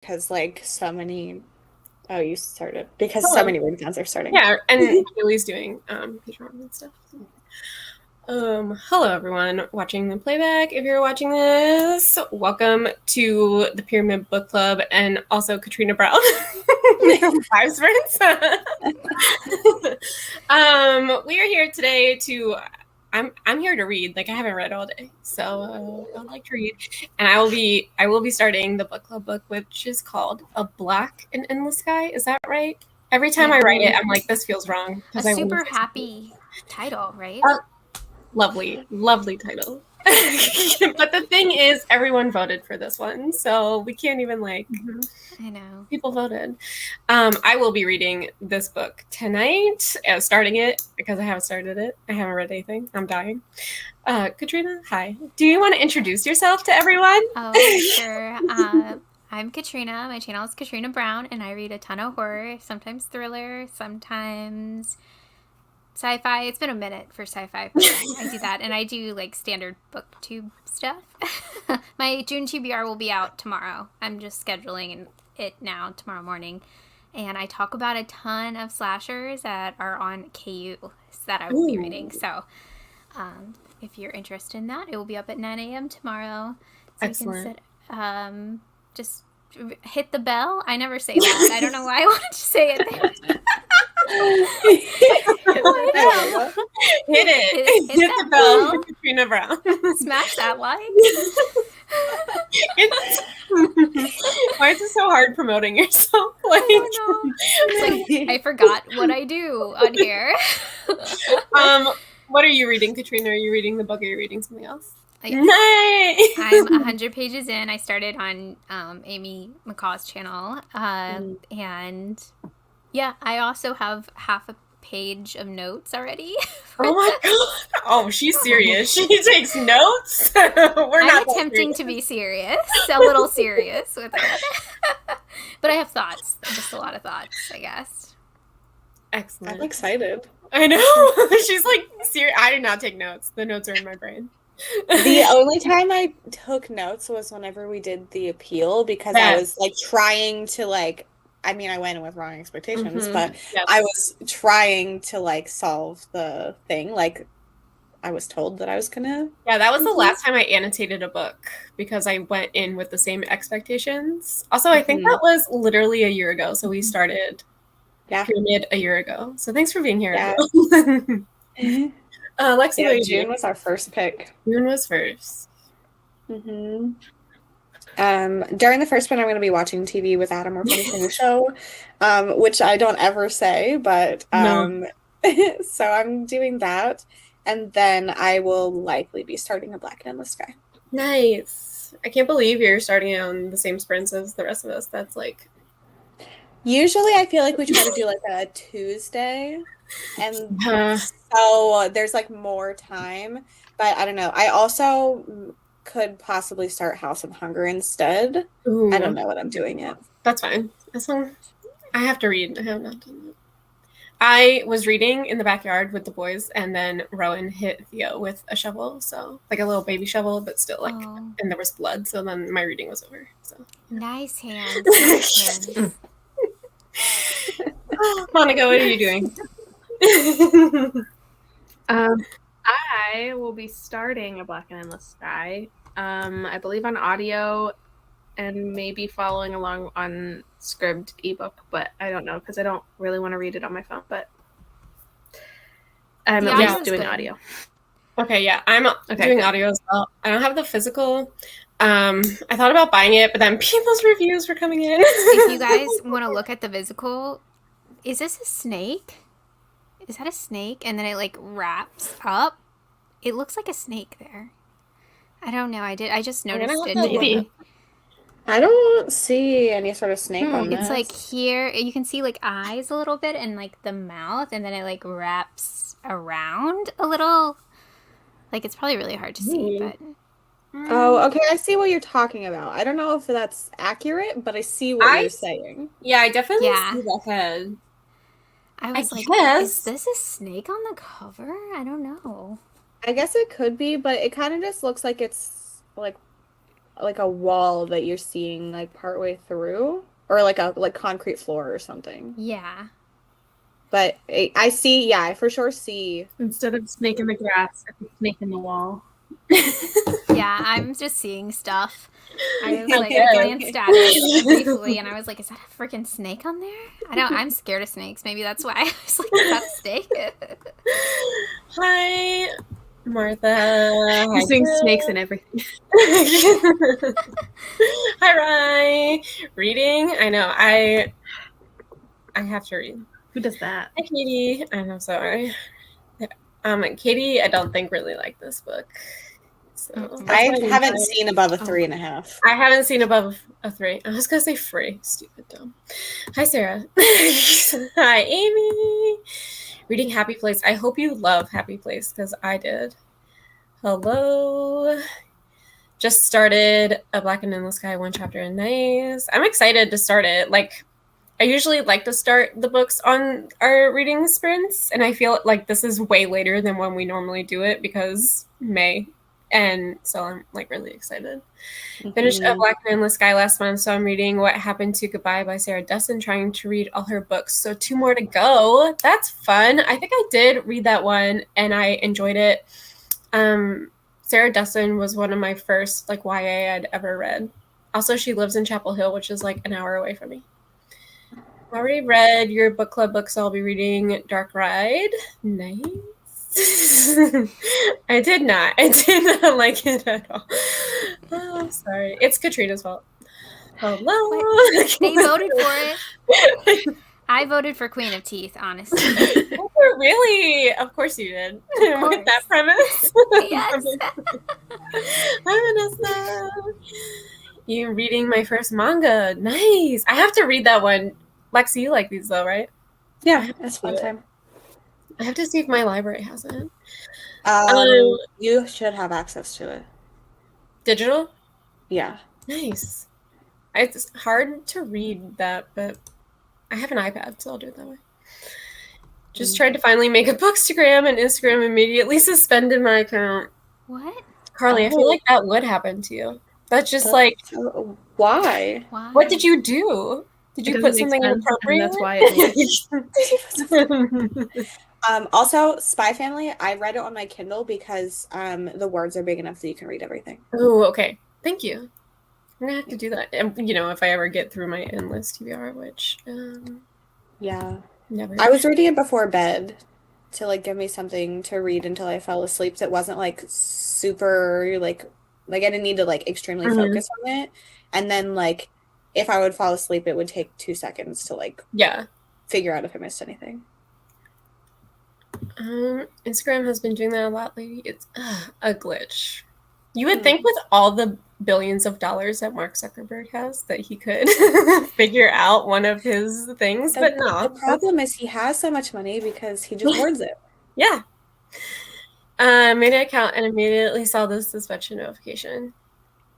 because like so many. Oh, you started because so Hello. many readathons are starting. Yeah, and Kaylee's doing Patreon and stuff. Hello everyone watching the playback. If you're watching this, welcome to the Pyramid Book Club and also Katrina Brown from Five Sprints. We are here today to I'm here to read. Like I haven't read all day, so I would like to read, and I will be starting the book club book, which is called A Black and Endless Sky. Is that right? Every time I write it, I'm like, this feels wrong. A super happy title, right? Lovely, lovely title. But the thing is, everyone voted for this one, so we can't even like. I know. People voted. I will be reading this book tonight, starting it because I haven't started it. I haven't read anything. I'm dying. Katrina, hi. Do you want to introduce yourself to everyone? Oh, sure. I'm Katrina. My channel is Katrina Brown, and I read a ton of horror, sometimes thriller, sometimes sci-fi. It's been a minute for sci-fi, but I do that, and I do like standard booktube stuff. My June TBR will be out tomorrow. I'm just scheduling it now tomorrow morning, and I talk about a ton of slashers that are on KU that I will be reading. So if you're interested in that, it will be up at 9 a.m. tomorrow. So Excellent. You can sit, just hit the bell. I never say that. I don't know why I wanted to say it there. Hit it. Hit the bell for Katrina Brown. Smash that like. Why is it so hard promoting yourself? Like, it's like I forgot what I do on here. What are you reading, Katrina? Are you reading the book or are you reading something else? Nice. I'm 100 pages in. I started on Amy McCaw's channel. And yeah, I also have half a page of notes already. Oh my god. Oh, she's serious. She takes notes. I'm attempting to be serious. A little serious with it. But I have thoughts. Just a lot of thoughts, I guess. Excellent. I'm excited. I know. She's like, serious. I did not take notes. The notes are in my brain. The only time I took notes was whenever we did the appeal because I was like trying to like, I mean, I went in with wrong expectations, but I was trying to like solve the thing. Like I was told that I was gonna. Yeah, that was the last time I annotated a book because I went in with the same expectations. Also, I think that was literally a year ago. So we started Pyramid a year ago. So thanks for being here. Yeah. Lexi, June was our first pick. June was first. During the first one, I'm going to be watching TV with Adam or finishing the show, which I don't ever say, but so I'm doing that, and then I will likely be starting A Black and Endless Sky. Nice. I can't believe you're starting on the same sprints as the rest of us. That's like. Usually, I feel like we try to do like a Tuesday, and so there's like more time, but I don't know. I also could possibly start House of Hunger instead. Ooh. I don't know what I'm doing yet. That's fine. As long I have to read. I have not done that. I was reading in the backyard with the boys, and then Rowan hit Theo with a shovel, so like a little baby shovel, but still like, and there was blood. So then my reading was over. So nice hands. Monica, what are you doing? I will be starting A Black and Endless Sky. I believe on audio and maybe following along on Scribd ebook, but I don't know because I don't really want to read it on my phone, but I'm at least doing audio. Okay, yeah, I'm doing audio as well. I don't have the physical. I thought about buying it, but then people's reviews were coming in. If you guys want to look at the physical, is this a snake? Is that a snake? And then it like wraps up. It looks like a snake there. I don't know. I just noticed it. Maybe. I don't see any sort of snake on this. It's like here, you can see like eyes a little bit and like the mouth, and then it like wraps around a little. Like it's probably really hard to see, but. Oh, okay. I see what you're talking about. I don't know if that's accurate, but I see what you're saying. Yeah, I definitely see the head. I was like, is this a snake on the cover? I don't know. I guess it could be, but it kind of just looks like it's like like a wall that you're seeing like partway through, or like a concrete floor or something. Yeah. But I see, yeah, I for sure see. Instead of snake in the grass, it's a snake in the wall. Yeah, I'm just seeing stuff. I was like, Okay. glanced at it briefly, and I was like, "Is that a freaking snake on there?" I'm scared of snakes. Maybe that's why I was like, "Is that a snake?" Hi, Martha. You're seeing snakes and everything. Hi, Rye. Reading? I know. I have to read. Who does that? Hi, Katie. I'm sorry. Katie, I don't think really liked this book. So I haven't seen above a 3.5. I haven't seen above a 3. I was gonna say free. Stupid dumb. Hi, Sarah. Hi, Amy. Reading Happy Place. I hope you love Happy Place because I did. Hello. Just started A Black and Endless Sky, 1 chapter and nice. I'm excited to start it. Like, I usually like to start the books on our reading sprints, and I feel like this is way later than when we normally do it because May. And so I'm like really excited. Finished A Black and Endless Sky last month, so I'm reading What Happened to Goodbye by Sarah Dessen, trying to read all her books. So 2 more to go. That's fun. I think I did read that one and I enjoyed it. Sarah Dessen was one of my first like YA I'd ever read. Also, she lives in Chapel Hill, which is like an hour away from me. I already read your book club books. I'll be reading Dark Ride. Nice. I did not like it at all. Oh, I'm sorry. It's Katrina's fault. Hello. They voted for it. I voted for Queen of Teeth, honestly. Really? Of course you did. With that premise? Yes. Hi, Vanessa. You're reading my first manga. Nice. I have to read that one. Lexi, you like these though, right? Yeah, that's fun time. I have to see if my library has it. You should have access to it. Digital? Yeah. Nice. It's hard to read that, but I have an iPad, so I'll do it that way. Just tried to finally make a Bookstagram, and Instagram immediately suspended my account. What? Carly, I feel like that would happen to you. That's just like... Why? What did you do? Did you put something inappropriate? That's why it Also, Spy Family, I read it on my Kindle because the words are big enough that you can read everything. Oh, okay. Thank you. I'm gonna have to do that. And, you know, if I ever get through my endless TBR, which yeah, never. I was reading it before bed to like give me something to read until I fell asleep. So it wasn't like super like I didn't need to like extremely focus on it. And then like if I would fall asleep, it would take 2 seconds to like figure out if I missed anything. Instagram has been doing that a lot lately. It's a glitch. You would think with all the billions of dollars that Mark Zuckerberg has that he could figure out one of his things, but no. The problem is he has so much money because he just hoards it. Yeah. Made an account and immediately saw the suspension notification.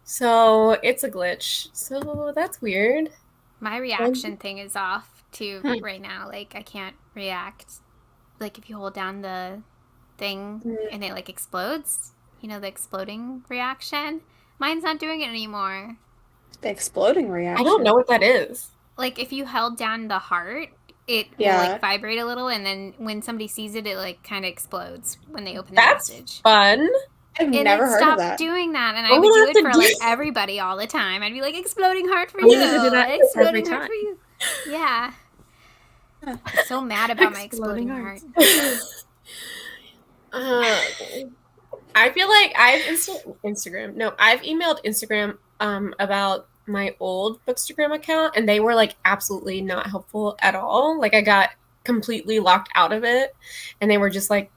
So it's a glitch. So that's weird. My reaction thing is off too right now. Like I can't react. Like if you hold down the thing and it like explodes, you know, the exploding reaction. Mine's not doing it anymore. The exploding reaction? I don't know what that is. Like if you held down the heart, it will like vibrate a little, and then when somebody sees it, it like kind of explodes when they open the message. Fun. I've never heard of that. Stopped doing that, and I would do it for like everybody all the time. I'd be like, exploding heart for you. Exploding heart for you. Yeah. I'm so mad about my exploding heart. I feel like I've emailed Instagram about my old Bookstagram account, and they were like absolutely not helpful at all. Like I got completely locked out of it, and they were just like,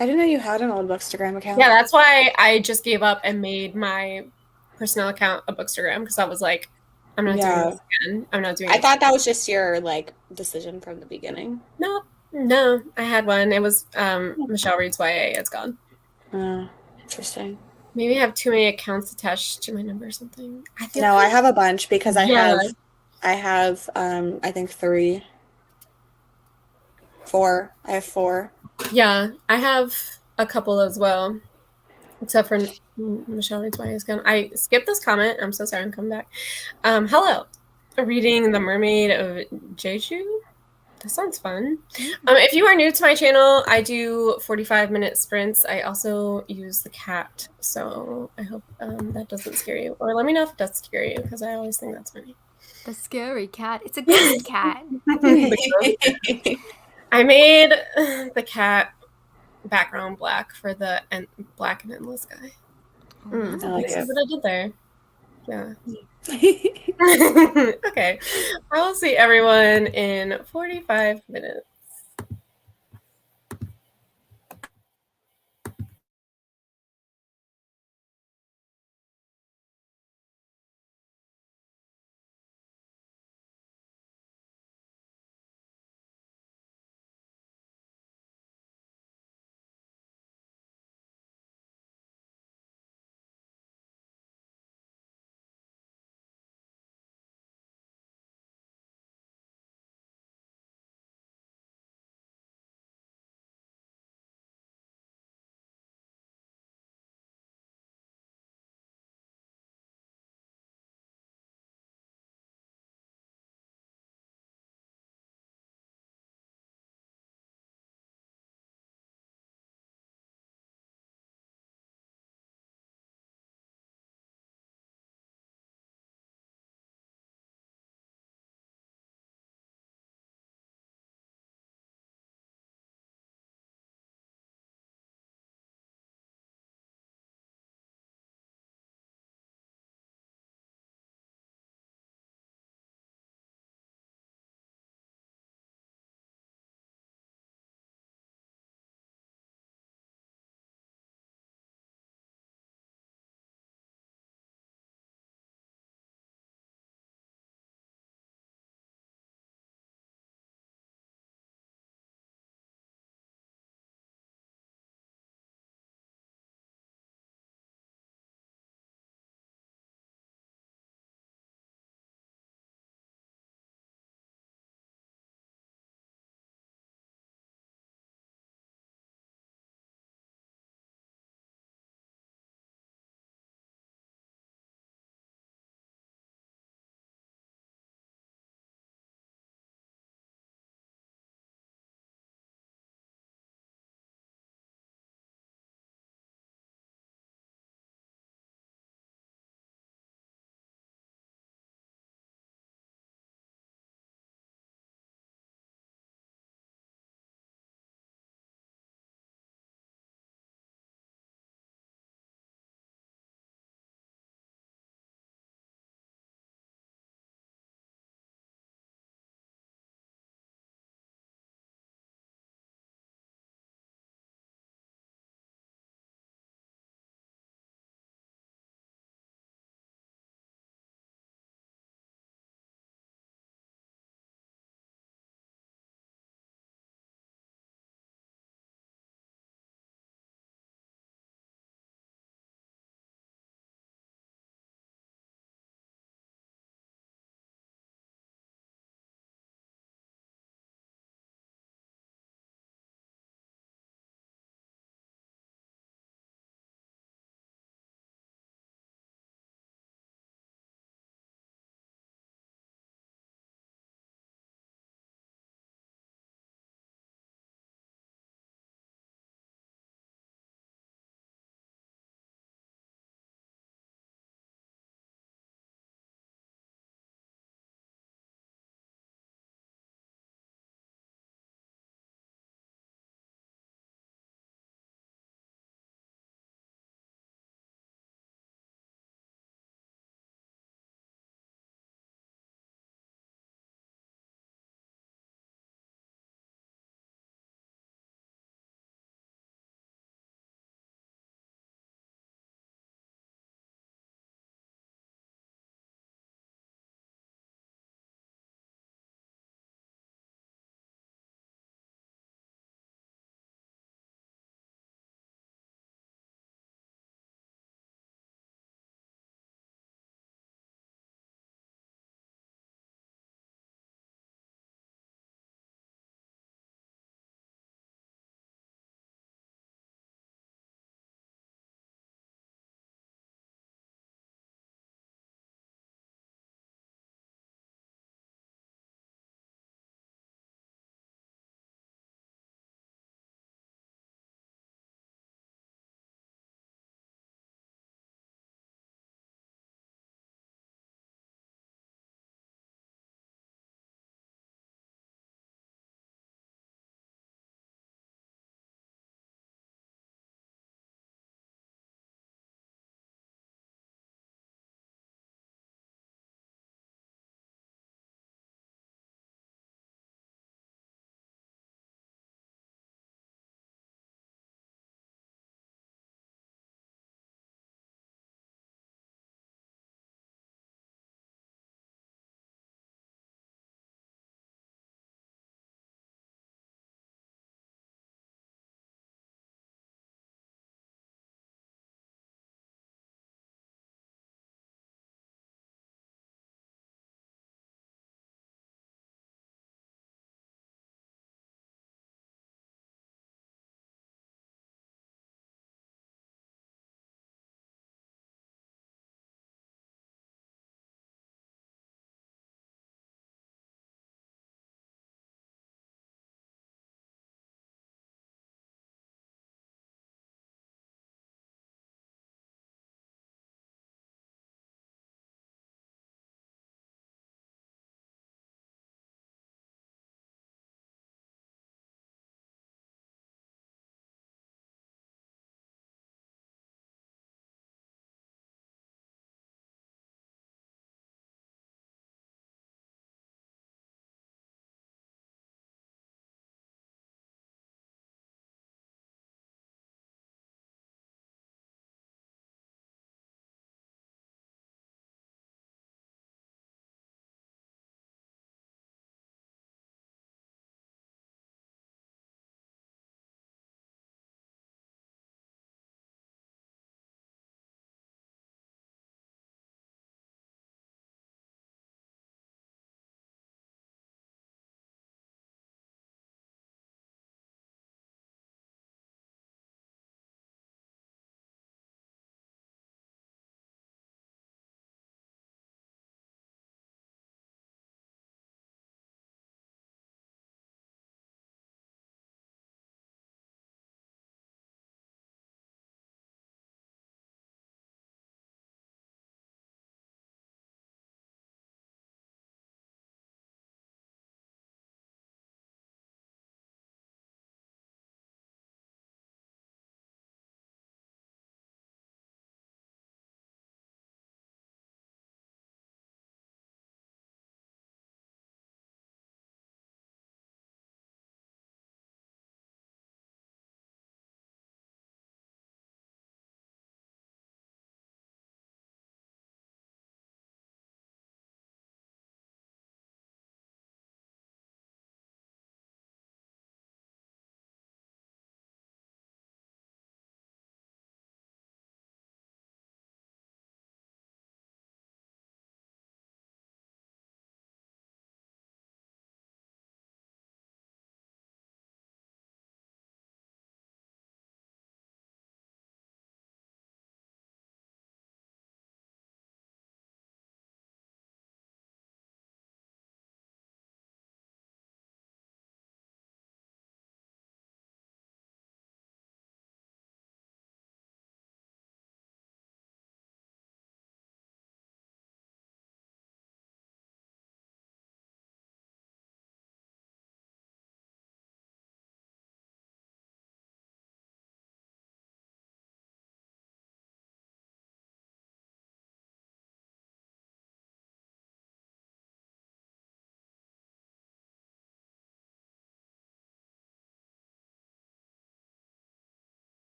I didn't know you had an old Bookstagram account. Yeah, that's why I just gave up and made my personal account a Bookstagram, because I was like, I'm not doing this again. I'm not doing it. I thought that was just your like decision from the beginning. No, I had one. It was Michelle Reads YA. It's gone. Interesting. Maybe I have too many accounts attached to my number or something. I have a bunch because I have I think 3. 4. I have 4. Yeah, I have a couple as well. Except for Michelle reads Why Is Gone. I skipped this comment. I'm so sorry. I'm coming back. Hello. Reading The Mermaid of Jeju. That sounds fun. If you are new to my channel, I do 45-minute sprints. I also use the cat, so I hope that doesn't scare you. Or let me know if it does scare you, because I always think that's funny. The scary cat. It's a ghost cat. I made the cat background black for the black and endless guy. I like See it. what I did there. Yeah. Okay. I will see everyone in 45 minutes.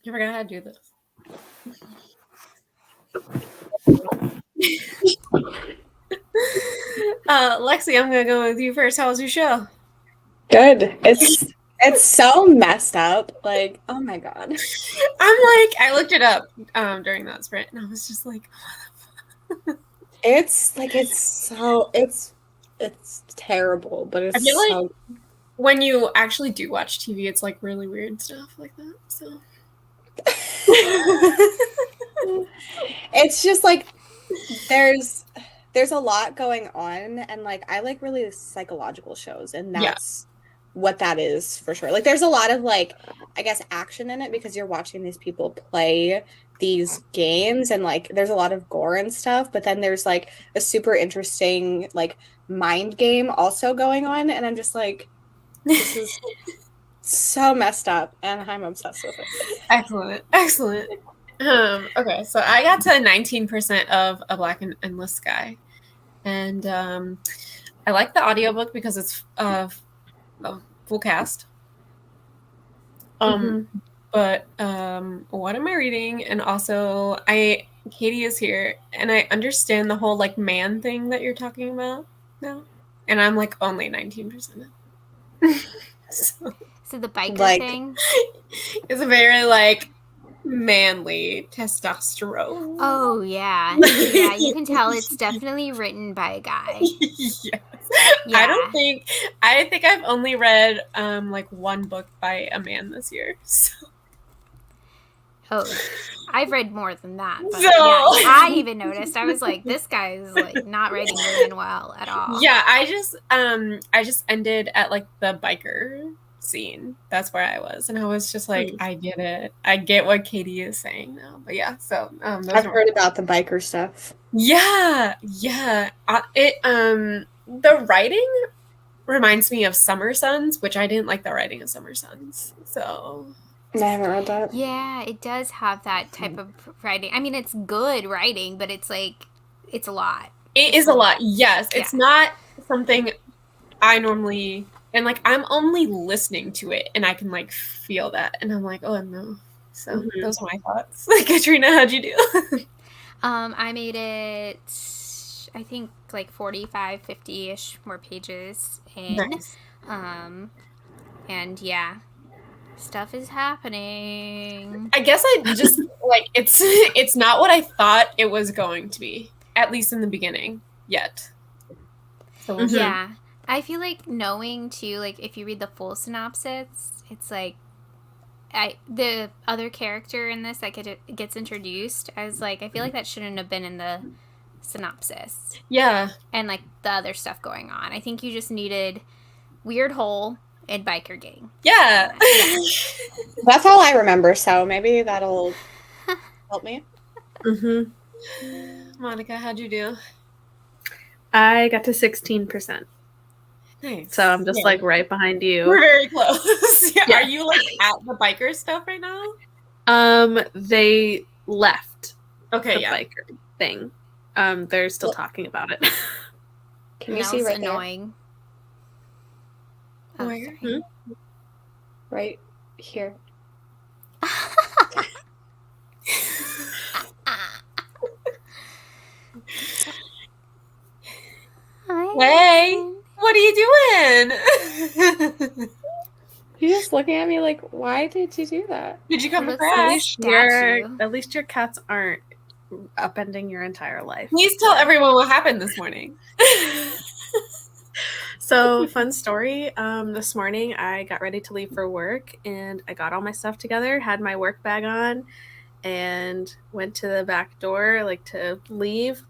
I forgot how to do this. Lexi, I'm gonna go with you first. How was your show? Good. It's so messed up. Like, oh my god. I'm like, I looked it up during that sprint, and I was just like, It's terrible, but it's I feel so like when you actually do watch TV, it's like really weird stuff like that. So it's just like there's a lot going on, and like I like really psychological shows, and that's what that is for sure. Like there's a lot of like, I guess, action in it because you're watching these people play these games, and like there's a lot of gore and stuff, but then there's like a super interesting like mind game also going on, and I'm just like, this is so messed up, and I'm obsessed with it. excellent. Okay, so I got to 19% of A Black and Endless Sky, and I like the audiobook because it's a full cast. But what am I reading? And also, Katie is here, and I understand the whole like man thing that you're talking about now, and I'm like only 19%. So the biker Like- thing? it's a very like manly testosterone. Oh, yeah. Yeah, you can tell it's definitely written by a guy. Yes. Yeah. I think I've only read like one book by a man this year. So. Oh, I've read more than that. But So- yeah, I even noticed. I was like, this guy is like not writing women well at all. Yeah, I just ended at like the biker scene. That's where I was, and I was just like, I get it. I get what Katie is saying now. But yeah, so I've heard about the biker stuff. Yeah. The writing reminds me of Summer Sons, which I didn't like the writing of Summer Sons. So I haven't read that. Yeah, it does have that type of writing. I mean, it's good writing, but it's like, it's a lot. it is a lot. Yes, it's not something I normally, and like I'm only listening to it, and I can like feel that, and I'm like, oh no. So those are my thoughts. Katrina, how'd you do? I made it, I think, like 45, 50-ish more pages in. Nice. And yeah, stuff is happening. I guess I just like it's not what I thought it was going to be, at least in the beginning yet. So we'll see. Yeah. I feel like knowing too, like if you read the full synopsis, it's like the other character in this that gets introduced, I was like, I feel like that shouldn't have been in the synopsis. Yeah. And like the other stuff going on. I think you just needed weird hole and biker gang. Yeah. That's all I remember, so maybe that'll help me. Monica, how'd you do? I got to 16%. Nice. So I'm just like right behind you. We're very close. Yeah. Are you like at the biker stuff right now? They left Okay, the yeah. biker thing. They're still talking about it. Can you That see was right annoying. Oh, Where? sorry. Right here. Hey, what are you doing? You're just looking at me like, why did you do that? Did you come to Looks like a crash? statue. At least your cats aren't upending your entire life. Please tell everyone what happened this morning. So, fun story. This morning, I got ready to leave for work, and I got all my stuff together, had my work bag on, and went to the back door, like to leave.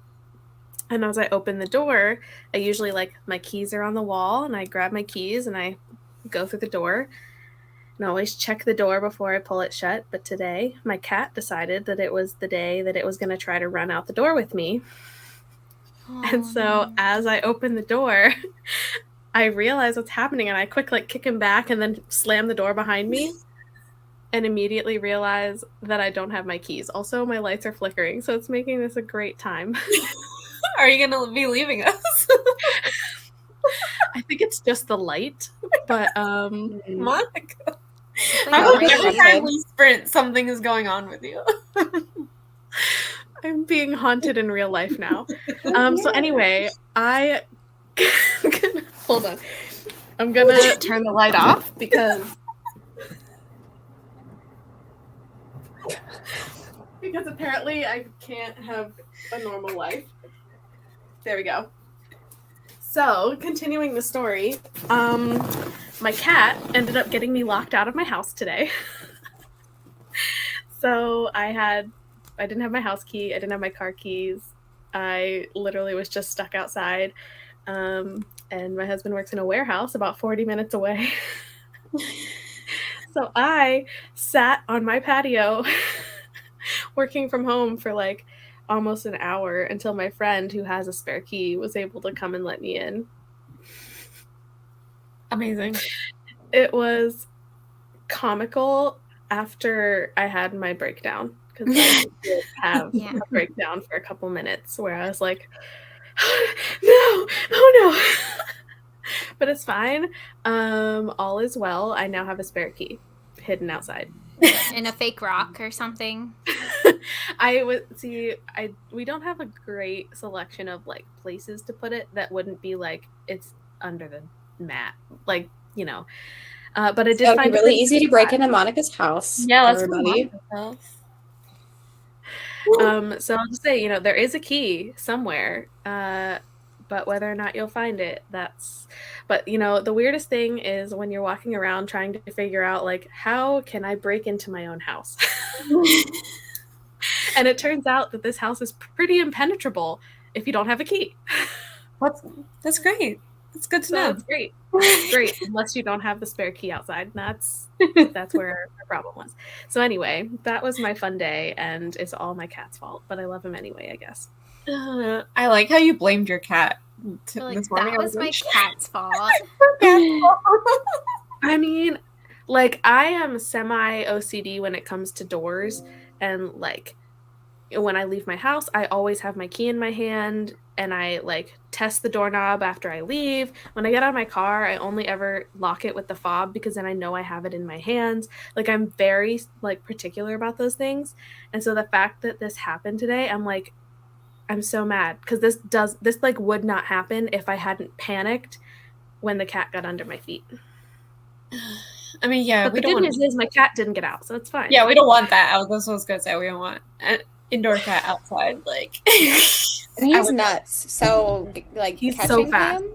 And as I opened the door, I usually like my keys are on the wall, and I grab my keys and I go through the door. And I always check the door before I pull it shut. But today, my cat decided that it was the day that it was going to try to run out the door with me. And so as I open the door, I realize what's happening, and I quick like kick him back and then slam the door behind me and immediately realize that I don't have my keys. Also, my lights are flickering, so it's making this a great time. Are you going to be leaving us? I think it's just the light, but Monica. I Oh, hope really every haunted. time we sprint, something is going on with you. I'm being haunted in real life now. So anyway, hold on. I'm gonna turn the light off because apparently I can't have a normal life. There we go. So, continuing the story, my cat ended up getting me locked out of my house today. So I didn't have my house key, I didn't have my car keys. I literally was just stuck outside. And my husband works in a warehouse about 40 minutes away. So I sat on my patio working from home for like almost an hour until my friend who has a spare key was able to come and let me in. Amazing. It was comical after I had my breakdown, because I did have a breakdown for a couple minutes where I was like, no, oh no. But it's fine. All is well. I now have a spare key hidden outside. In a fake rock or something. We don't have a great selection of like places to put it that wouldn't be like it's under the mat, like, you know. But I did So it'd find be really easy to break into Monica's house. Yeah, let's everybody. So I'll just say, you know, there is a key somewhere, but whether or not you'll find it, but you know, the weirdest thing is when you're walking around trying to figure out like, how can I break into my own house? And it turns out that this house is pretty impenetrable if you don't have a key. That's great. That's good to know. That's great. That's great, unless you don't have the spare key outside. That's where the problem was. So anyway, that was my fun day, and it's all my cat's fault, but I love him anyway, I guess. I like how you blamed your cat Like, this morning. that was my cat's fault. I mean, like, I am semi OCD when it comes to doors, and like when I leave my house, I always have my key in my hand, and I like test the doorknob after I leave. When I get out of my car, I only ever lock it with the fob because then I know I have it in my hands. Like, I'm very like particular about those things. And so the fact that this happened today, I'm so mad because this like would not happen if I hadn't panicked when the cat got under my feet. I mean, yeah, but the good news is my cat didn't get out, so it's fine. Yeah, we don't want that. That's what I was gonna say. We don't want an indoor cat outside. Like, and he's nuts. So like, he's so fast. Him?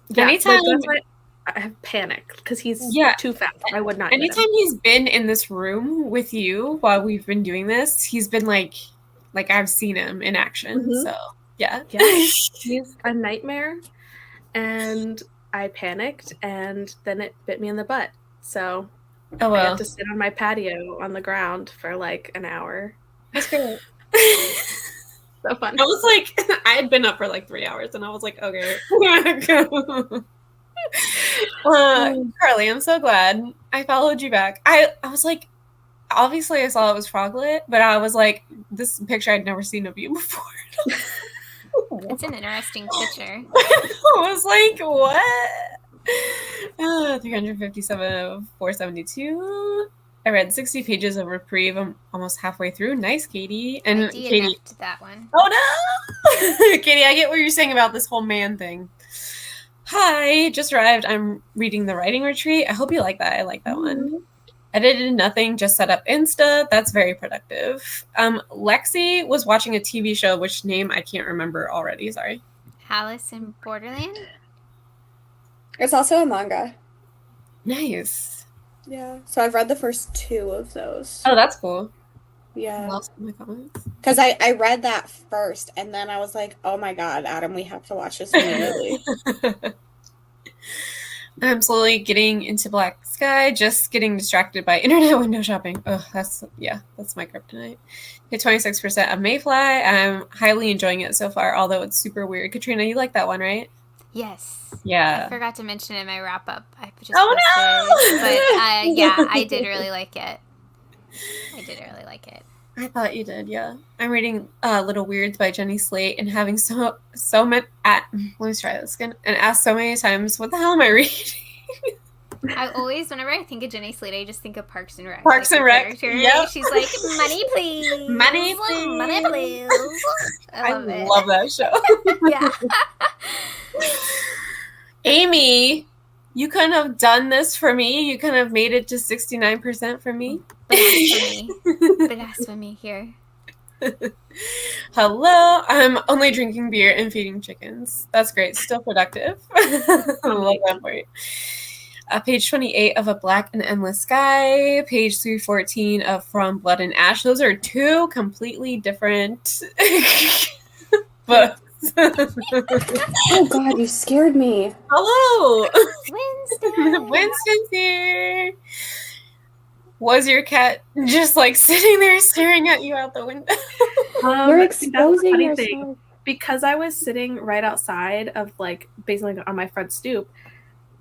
Yeah, anytime that's why I have panicked because he's too fast. I would not. Anytime he's been in this room with you while we've been doing this, he's been like I've seen him in action. Mm-hmm. So yeah, he's a nightmare, and I panicked, and then it bit me in the butt. So I had to sit on my patio on the ground for like an hour. That's great. So fun. I was like, I had been up for like 3 hours, and I was like, okay. Carly, I'm so glad I followed you back. I was like, obviously I saw it was Froglet, but I was like, this picture I'd never seen of you before. It's an interesting picture. I was like, what? 357 of 472. I read 60 pages of Reprieve. I'm almost halfway through. Nice, Katie. And I Katie, that one. Oh no! Katie, I get what you're saying about this whole man thing. Hi, just arrived. I'm reading The Writing Retreat. I hope you like that. I like that one. Edited nothing, just set up Insta. That's very productive. Lexi was watching a TV show, which name I can't remember already. Sorry. Alice in Borderland? It's also a manga. Nice. Yeah. So I've read the first 2 of those. Oh, that's cool. Yeah. Lost my comments. Because I read that first, and then I was like, oh my god, Adam, we have to watch this immediately. I'm slowly getting into Black Sky, just getting distracted by internet window shopping. Oh, that's my kryptonite. Hit 26% of Mayfly. I'm highly enjoying it so far, although it's super weird. Katrina, you like that one, right? Yes. Yeah. I forgot to mention in my wrap up. I just no! But yeah, I did really like it. I thought you did, yeah. I'm reading Little Weirds by Jenny Slate and having so many let me try this again and asked so many times, what the hell am I reading? I always, whenever I think of Jenny Slate, I just think of Parks and Rec. Parks and Rec. Yep. She's like, money please. Money please. Money please. I love that show. Yeah. Amy, you couldn't have done this for me. You couldn't have made it to 69% for me. Blasphemy. Blasphemy here. Hello, I'm only drinking beer and feeding chickens. That's great. Still productive. I love that for you. Page 28 of A Black and Endless Sky. Page 314 of From Blood and Ash. Those are two completely different books. Oh God, you scared me. Hello. Winston. Winston's here. Was your cat just like sitting there staring at you out the window? You're exposing yourself. Thing. Because I was sitting right outside of like basically on my front stoop,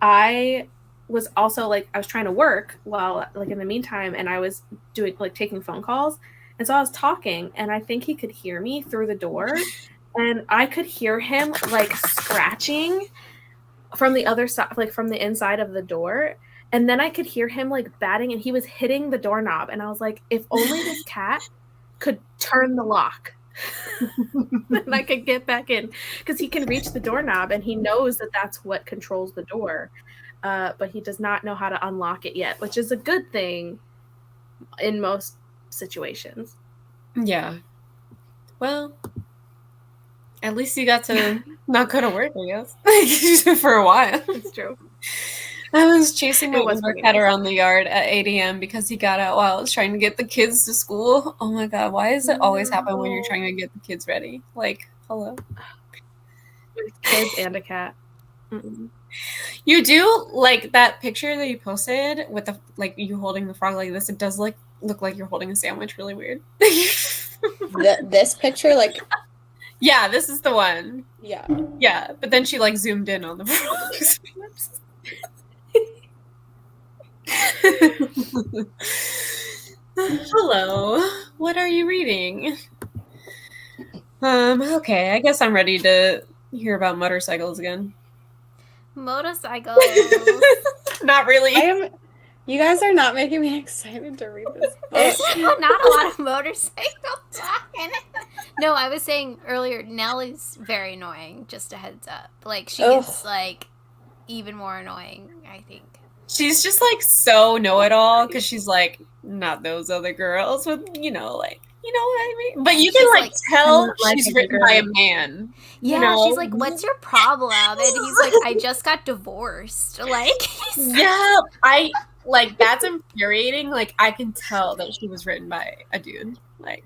I was also like I was trying to work while like in the meantime, and I was doing like taking phone calls, and so I was talking, and I think he could hear me through the door, and I could hear him like scratching from the other side, like from the inside of the door. And then I could hear him like batting, and he was hitting the doorknob. And I was like, if only this cat could turn the lock, and I could get back in, because he can reach the doorknob and he knows that that's what controls the door. But he does not know how to unlock it yet, which is a good thing in most situations. Yeah. Well, at least you got to not go to work, I guess, for a while. It's true. I was chasing my was cat around the yard at 8 a.m. because he got out while I was trying to get the kids to school. Oh my God, why does it always happen when you're trying to get the kids ready? Like, hello? With kids and a cat. Mm-mm. You do, like, that picture that you posted with the, like, you holding the frog like this, it does, like, look like you're holding a sandwich really weird. This picture, like... Yeah, this is the one. Yeah. Yeah, but then she, like, zoomed in on the frogs. Hello. What are you reading? Okay, I guess I'm ready to hear about motorcycles again. Motorcycles. Not really. You guys are not making me excited to read this book. There's not a lot of motorcycle talk in it. No, I was saying earlier, Nellie's very annoying, just a heads up. Like, she gets, like, even more annoying, I think. She's just, like, so know-it-all, because she's, like, not those other girls with, you know, like, you know what I mean? But you can, like, tell she's written by a man. Yeah, you know? She's like, what's your problem? And he's like, I just got divorced. Like, yeah, like, that's infuriating. Like, I can tell that she was written by a dude. Like,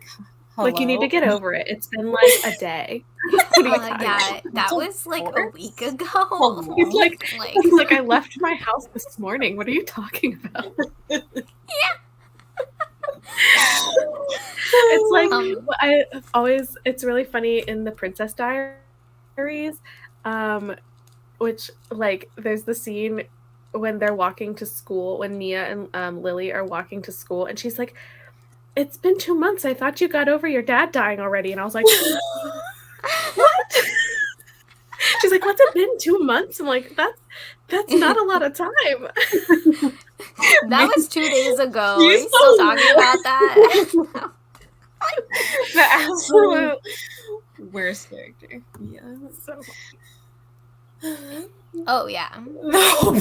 hello? Like, you need to get over it. It's been, like, a day. Yeah, that was, like, a week ago. He's like, I left my house this morning. What are you talking about? Yeah. It's like, it's really funny in the Princess Diaries, which, like, there's the scene when they're walking to school, when Mia and Lily are walking to school, and she's like, it's been 2 months. I thought you got over your dad dying already. And I was like, what? She's like, what's it been, 2 months? I'm like, that's not a lot of time. That was 2 days ago. Are you still talking about that? The absolute worst character. Yeah. So oh, yeah. No.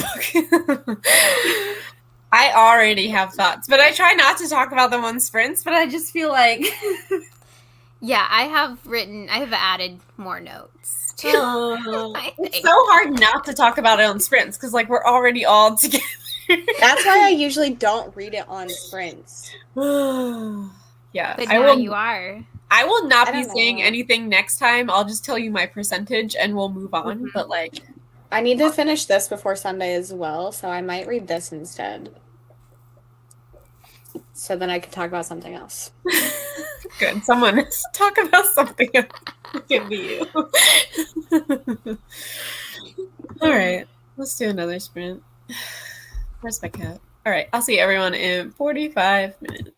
I already have thoughts, but I try not to talk about them on sprints, but I just feel like... Yeah, I have added more notes. It's so hard not to talk about it on sprints, because, like, we're already all together. That's why I usually don't read it on sprints. Yeah. But now you are. I will not be saying anything next time. I'll just tell you my percentage and we'll move on. Mm-hmm. But, like... I need to finish this before Sunday as well, so I might read this instead. So then I can talk about something else. Good. Someone talk about something else. It can be you. All right. Let's do another sprint. Where's my cat? All right. I'll see everyone in 45 minutes.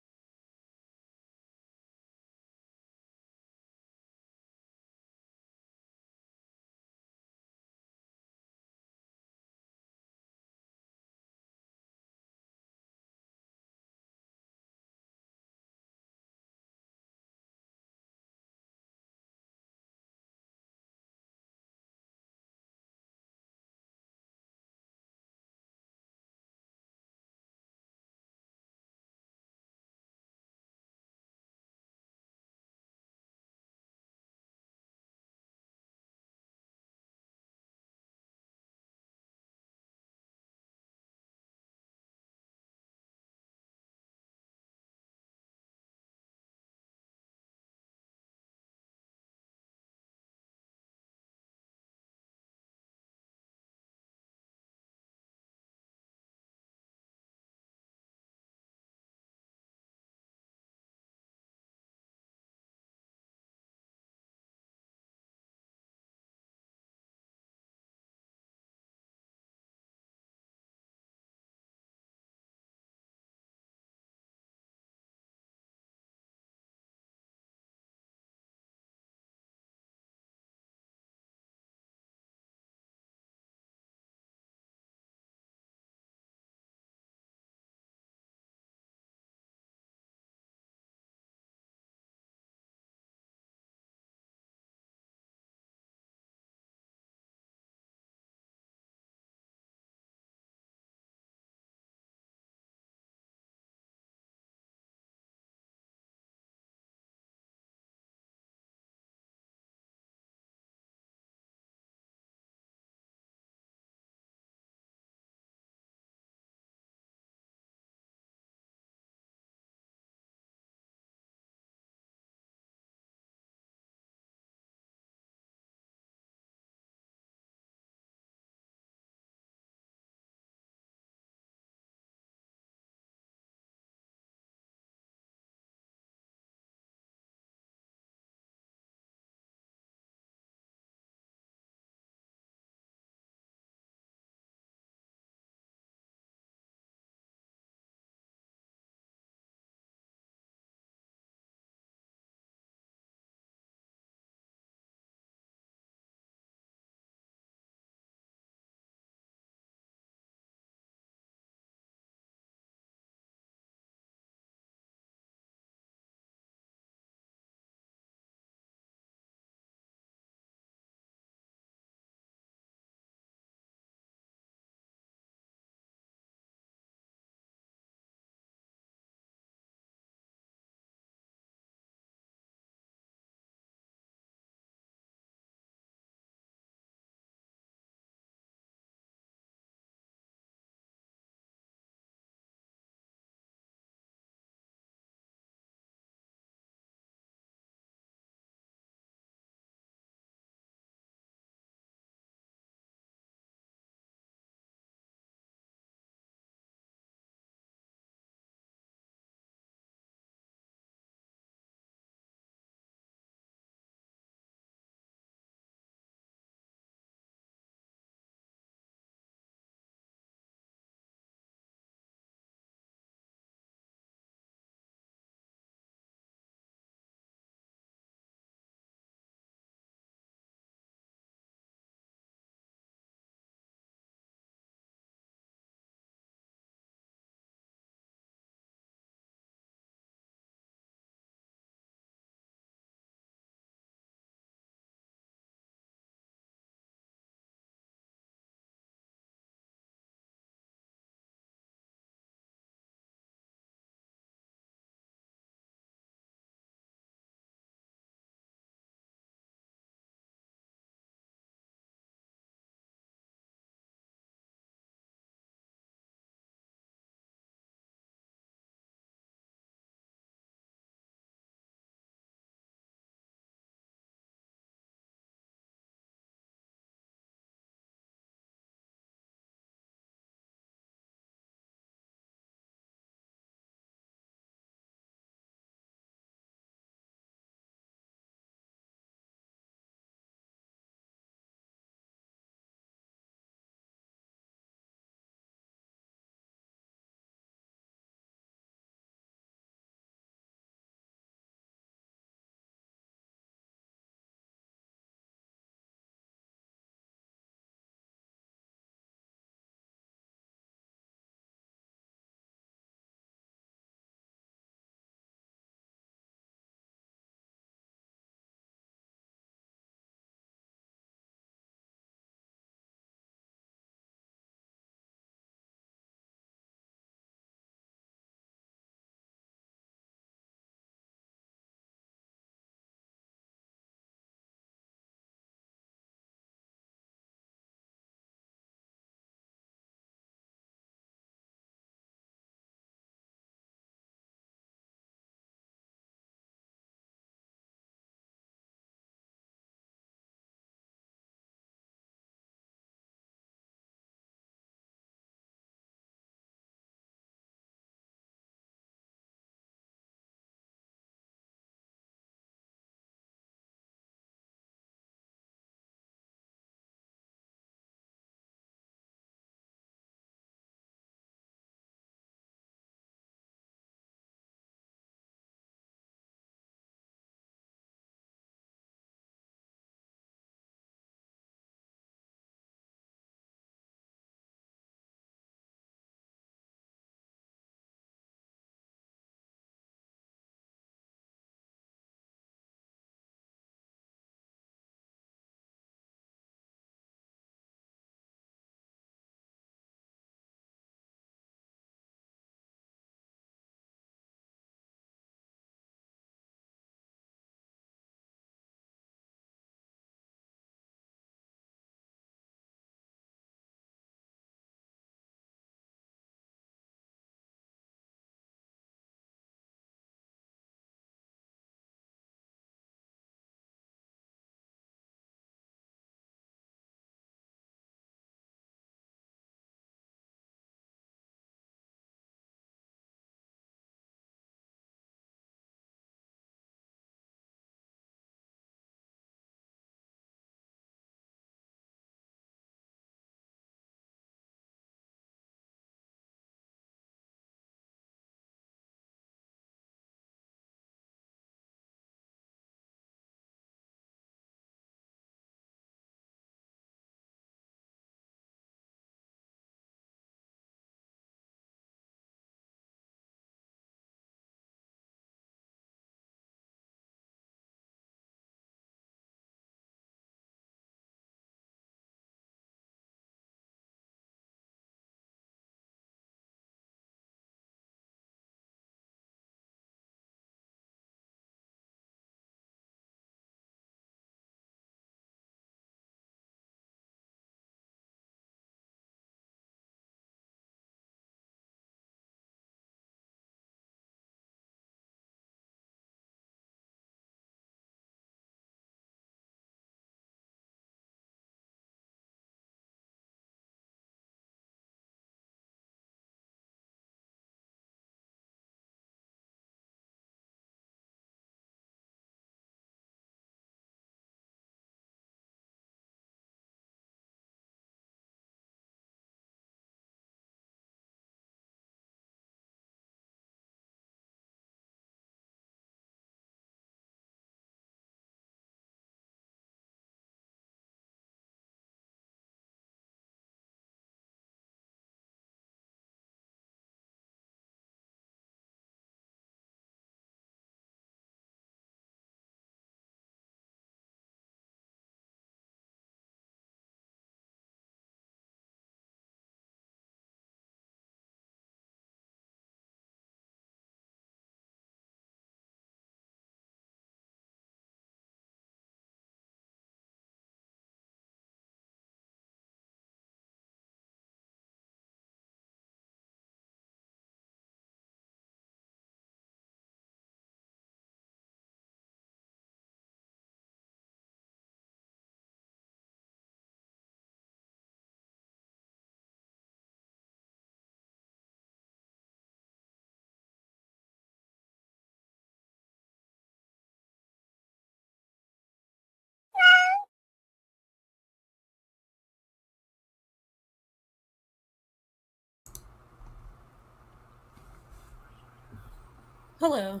Hello.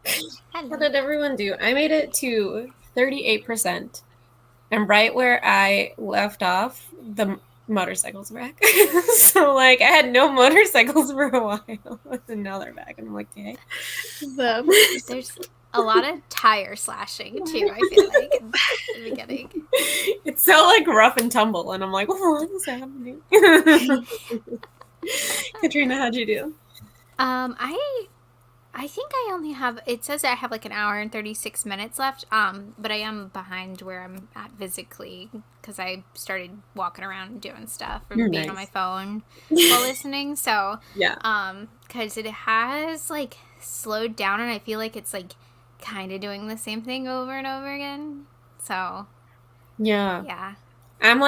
Hello. What did everyone do? I made it to 38%. And right where I left off, the motorcycles were back. So, like, I had no motorcycles for a while. And now they're back. And I'm like, dang. There's a lot of tire slashing, too, I feel like, in the beginning. It's so, like, rough and tumble. And I'm like, what is happening? Katrina, how'd you do? I think I only have, it says I have like an hour and 36 minutes left, but I am behind where I'm at physically because I started walking around and doing stuff and being on my phone while listening. So, yeah. Because it has like slowed down and I feel like it's like kind of doing the same thing over and over again. So, yeah. I'm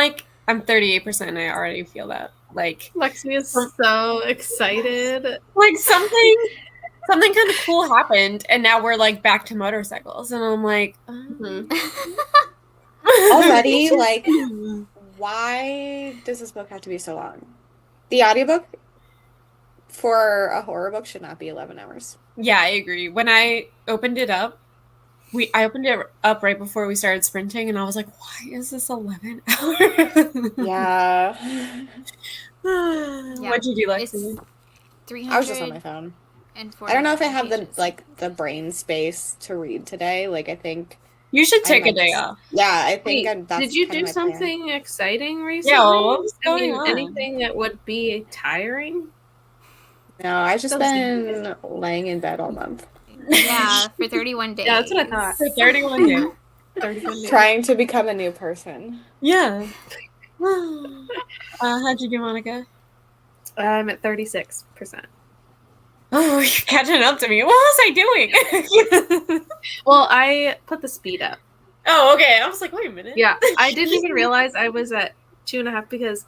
38% and I already feel that. Like, Lexi is so excited. Like, something kind of cool happened, and now we're like back to motorcycles, and I'm like, already, like, why does this book have to be so long? The audiobook for a horror book should not be 11 hours. Yeah, I agree. When I opened it up, I opened it up right before we started sprinting, and I was like, why is this 11 hours? Yeah. What'd you do, Lexi? I was just on my phone. I don't know if I have the brain space to read today. Like, I think you should take a day off. Yeah, I think that's did you do something exciting recently? Yeah, what was going on? Anything that would be tiring? No, I've just been laying in bed all month. Yeah, for 31 days. Yeah, that's what I thought. For 31 days. 31 days. Trying to become a new person. Yeah. How'd you do, Monica? I'm at 36%. Oh, you're catching up to me. What was I doing? Well, I put the speed up. Oh, okay. I was like, wait a minute. Yeah, I didn't even realize I was at 2.5 because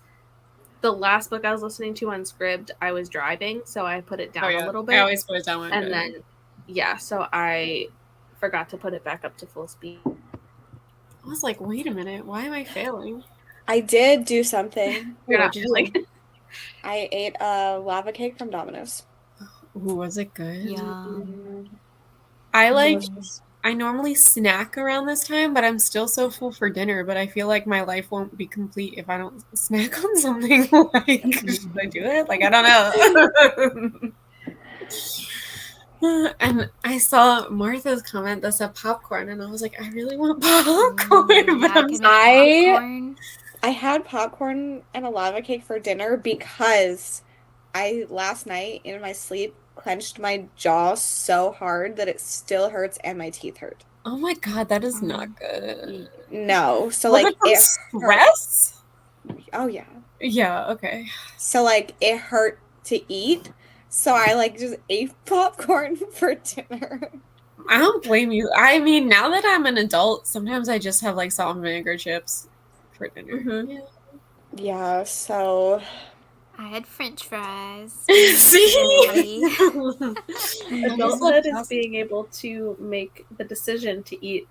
the last book I was listening to on Scribd, I was driving, so I put it down a little bit. I always put it down. And then, so I forgot to put it back up to full speed. I was like, wait a minute. Why am I failing? I did do something. You're not failing. I ate a lava cake from Domino's. Ooh, was it good? Yeah. I normally snack around this time, but I'm still so full for dinner. But I feel like my life won't be complete if I don't snack on something. Like, should I do it? Like, I don't know. And I saw Martha's comment that said popcorn, and I was like, I really want popcorn. But I had popcorn and a lava cake for dinner because I last night in my sleep clenched my jaw so hard that it still hurts and my teeth hurt. Oh my god, that is not good. No, so like it stress. Oh yeah. Yeah. Okay. So like it hurt to eat, so I like just ate popcorn for dinner. I don't blame you. I mean, now that I'm an adult, sometimes I just have like salt and vinegar chips for dinner. Mm-hmm. Yeah. So. I had French fries. See? Adulthood is being able to make the decision to eat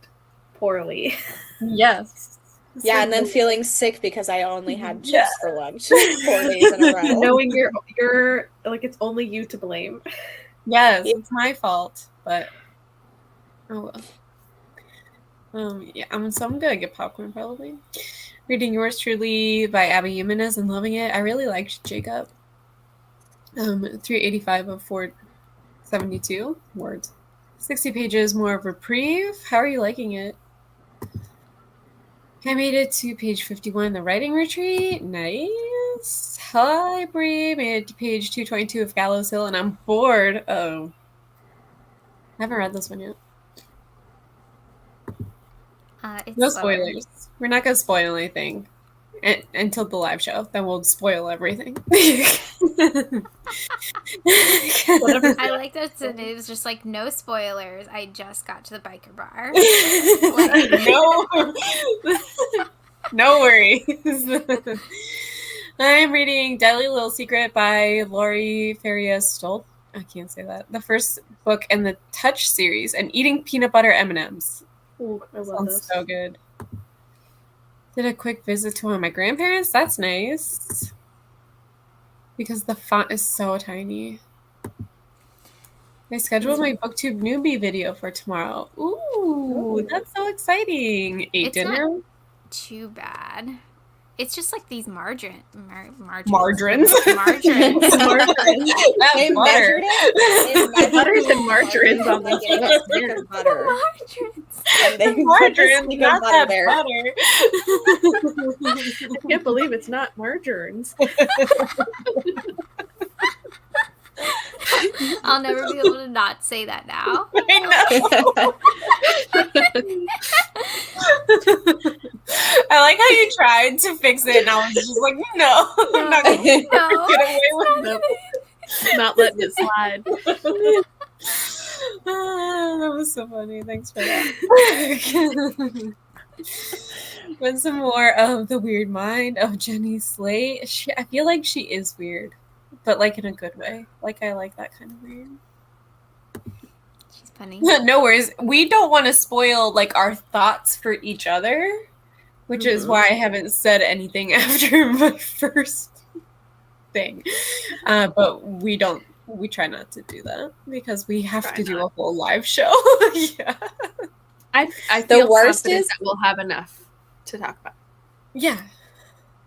poorly. Yes. Yeah, and then feeling sick because I only had chips for lunch 4 days in a row. Knowing you're like it's only you to blame. Yes, it's my fault, but oh well. Yeah, I'm gonna get popcorn probably. Reading Yours Truly by Abby Jimenez and loving it. I really liked Jacob. 385 of 472 words. 60 pages more of reprieve. How are you liking it? I made it to page 51, the writing retreat. Nice. Hi, Brie. Made it to page 222 of Gallows Hill, and I'm bored. Oh. I haven't read this one yet. No spoilers. We're not going to spoil anything until the live show. Then we'll spoil everything. I like that it was just like, no spoilers. I just got to the biker bar. No worries. I'm reading Deadly Little Secret by Lori Feria-Stolt. I can't say that. The first book in the Touch series, and eating peanut butter M&Ms. Ooh, I love this. So good. Did a quick visit to one of my grandparents. That's nice. Because the font is so tiny. I scheduled my booktube newbie video for tomorrow. Ooh, that's so exciting. Ate It's dinner. not too bad. It's just like these margarines. Margarines. Margarines. That's They butter. measured it. Butters and margarines on like the getting a stick of butter. Margarines. And they put the Margarines, stick not of butter that there. butter. I can't believe it's not margarines. I'll never be able to not say that now. I know. I like how you tried to fix it, and I was just like, no, I'm not gonna get away with it. Not letting it slide. That was so funny. Thanks for that. With some more of the weird mind of Jenny Slate. I feel like she is weird, but like in a good way. Like I like that kind of weird. She's funny. No worries. We don't want to spoil like our thoughts for each other, which is why I haven't said anything after my first thing. But we try not to do that because we have to do a whole live show. Yeah. I The feel worst confident is- that we'll have enough to talk about. Yeah.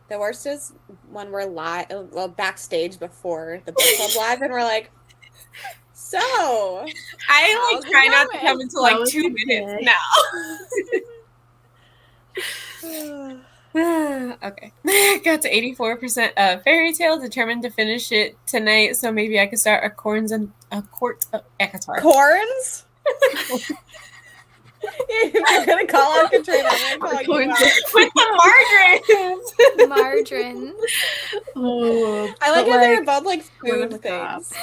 The worst is when we're live, well, backstage before the book club live, and we're like, so. I How's like it try not to going? come until like How's 2 it minutes now. Okay. Got to 84% of Fairy Tale, determined to finish it tonight, so maybe I could start a court of Ekatar. Corns? If you're going to call out Katrina, I'm going to call you out. With the margarines! Margarine. Oh, I like but, how they're both like corn on food the cob. things.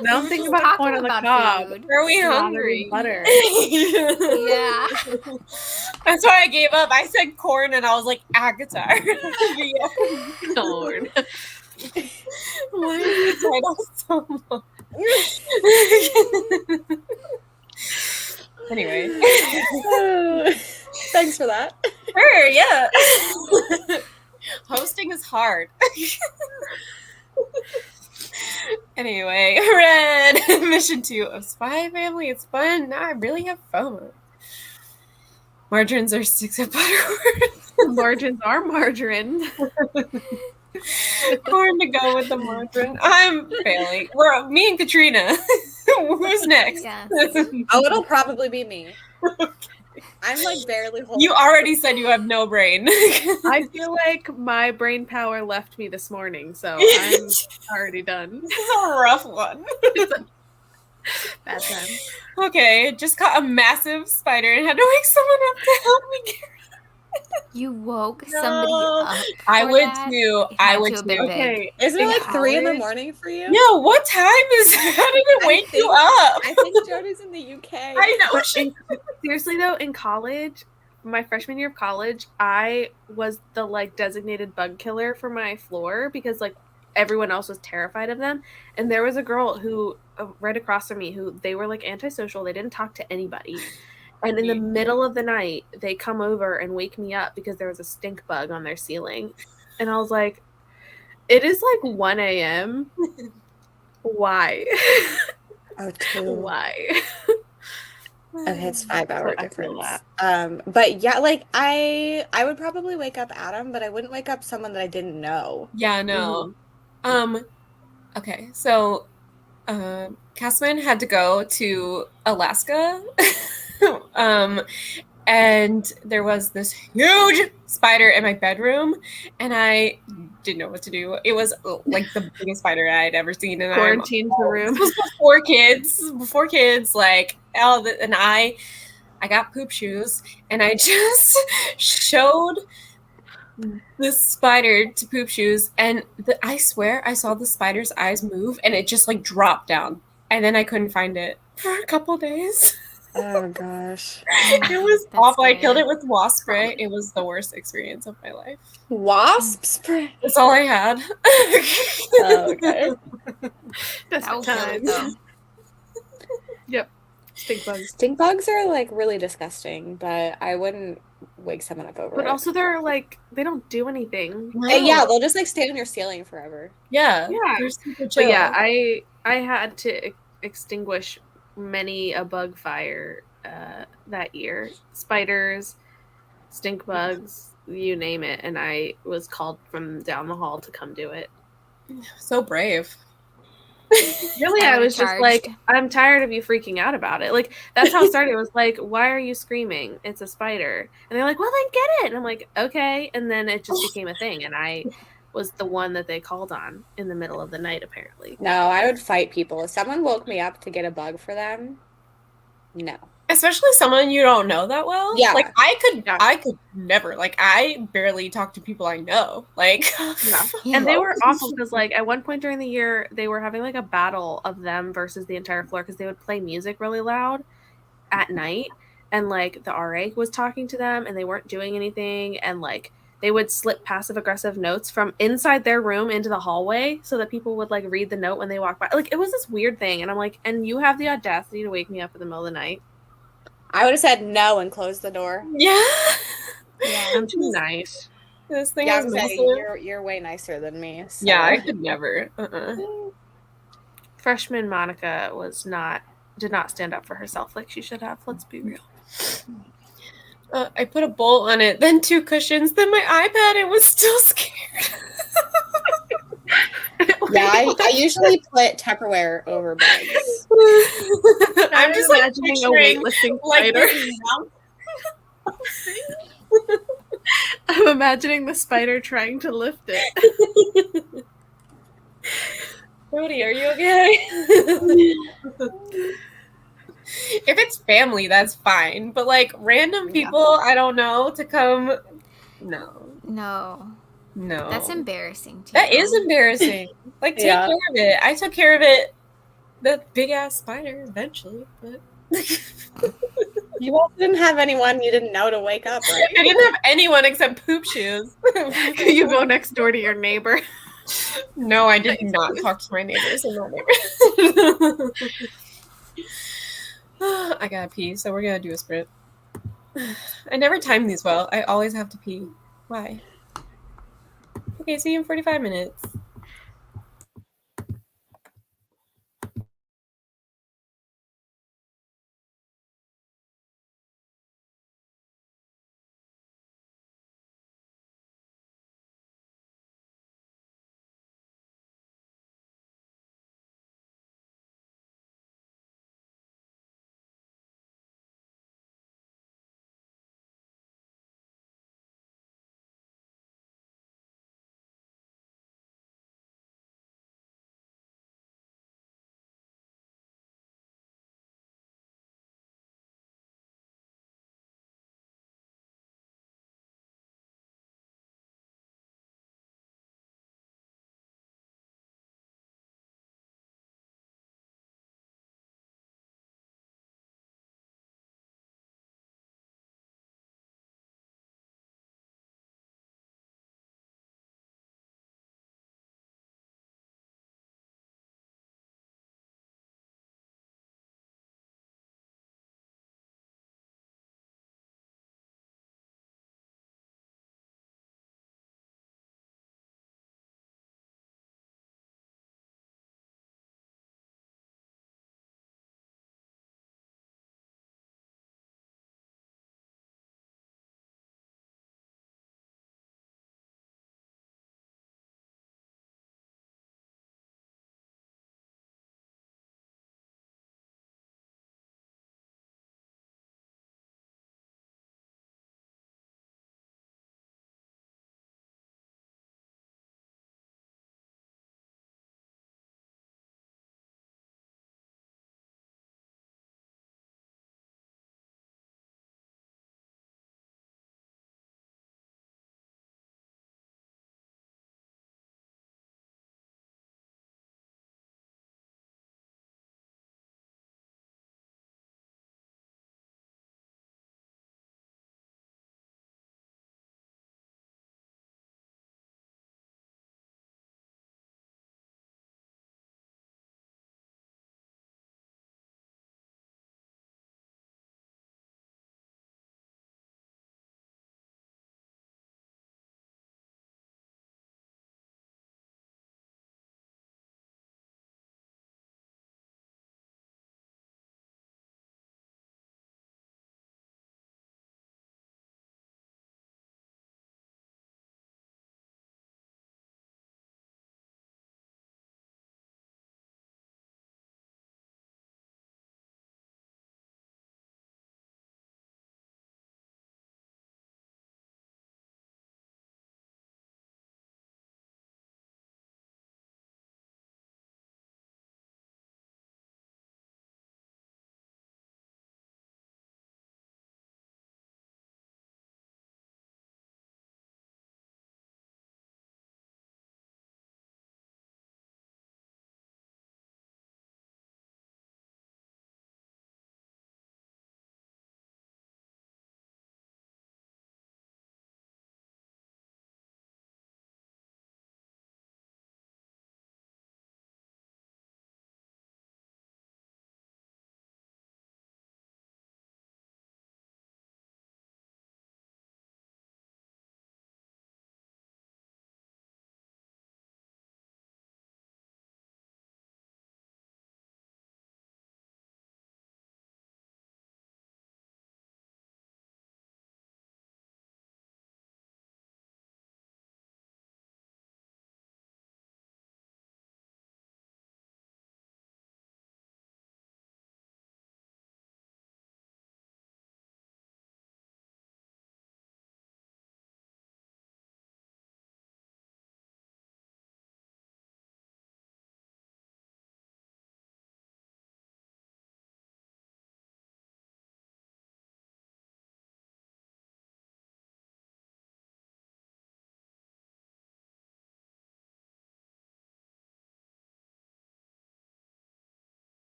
now I'm We're thinking just about talking corn on the about cob. food. Are we Slathered in hungry? butter. Yeah. That's why I gave up. I said corn and I was like, Agatar. Corn. Why is the title so long? Anyway. Thanks for that. Sure, yeah. Hosting is hard. Anyway, Red Mission 2 of Spy Family. It's fun. Now I really have fun. Margarines are sticks of butter. Margins are margarine. Corn to go with the margarine. I'm failing. Me and Katrina. Who's next? Yes. Oh, it'll probably be me. I'm like barely holding. You already said you have no brain. I feel like my brain power left me this morning, so I'm already done. This is a rough one. Bad time. Okay, just caught a massive spider and had to wake someone up to help me get You woke somebody up. I for would that? too. It I had would to have been too. big. Okay. Isn't it in like 3 in the college- morning for you? Yeah, what time is how did it I wake you think- up? I think Jody's in the UK. I know. But seriously though, in college, my freshman year of college, I was the like designated bug killer for my floor because like everyone else was terrified of them. And there was a girl who right across from me who they were like antisocial. They didn't talk to anybody. And in the middle of the night, they come over and wake me up because there was a stink bug on their ceiling. And I was like, it is like 1 a.m. Why? Oh, 2. Why? Okay, it's 5-hour I feel difference. that. But yeah, like I would probably wake up Adam, but I wouldn't wake up someone that I didn't know. Yeah, no. Okay, so Casman had to go to Alaska. And there was this huge spider in my bedroom, and I didn't know what to do. It was like the biggest spider I'd ever seen. And Quarantined the room. This was before kids, like and I got poop shoes, and I just showed this spider to poop shoes, and I swear I saw the spider's eyes move, and it just like dropped down, and then I couldn't find it for a couple days. Oh gosh. It was That's awful. I scary. killed it with wasp spray. It was the worst experience of my life. Wasp spray. That's all I had. Oh, okay. That's That was the good, time. though. Yep. Stink bugs. Stink bugs are like really disgusting, but I wouldn't wake someone up over But it. also they're like they don't do anything. Yeah, they'll just like stay on your ceiling forever. Yeah. Yeah. They're super chill. But yeah, I had to extinguish many a bug fire that year. Spiders, stink bugs, you name it, and I was called from down the hall to come do it. So brave. Really, I was just like, I'm tired of you freaking out about it. Like, that's how it started. It was like, why are you screaming? It's a spider. And they're like, well, then get it. And I'm like, okay. And then it just became a thing. And I was the one that they called on in the middle of the night, apparently. No, I would fight people. If someone woke me up to get a bug for them, no. Especially someone you don't know that well. Yeah. Like I could never. Like I barely talk to people I know. Like yeah. And they were awful because like at one point during the year they were having like a battle of them versus the entire floor because they would play music really loud at night and like the RA was talking to them and they weren't doing anything and like they would slip passive aggressive notes from inside their room into the hallway so that people would like read the note when they walk by. Like it was this weird thing and I'm like, and you have the audacity to wake me up in the middle of the night. I would have said no and closed the door. Yeah. Yeah, I'm too nice. This thing Yeah, was you're way nicer than me. So. Yeah, I could never. Freshman Monica did not stand up for herself like she should have. Let's be real. I put a bolt on it, then 2 cushions, then my iPad, and was still scared. Yeah, I usually put Tupperware over bags. I'm just like imagining a weightlifting spider. I'm imagining the spider trying to lift it. Brody, are you okay? If it's family, that's fine. But like random people I don't know to come, no. That's embarrassing too. That is embarrassing. Like take care of it. I took care of it. The big ass spider eventually, but you also didn't have anyone you didn't know to wake up, right? I didn't have anyone except Poop Shoes. Could you go next door to your neighbor? No, I did not talk to my neighbors in that neighborhood. I gotta pee, so we're gonna do a sprint. I never time these well. I always have to pee. Why? Okay, see you in 45 minutes.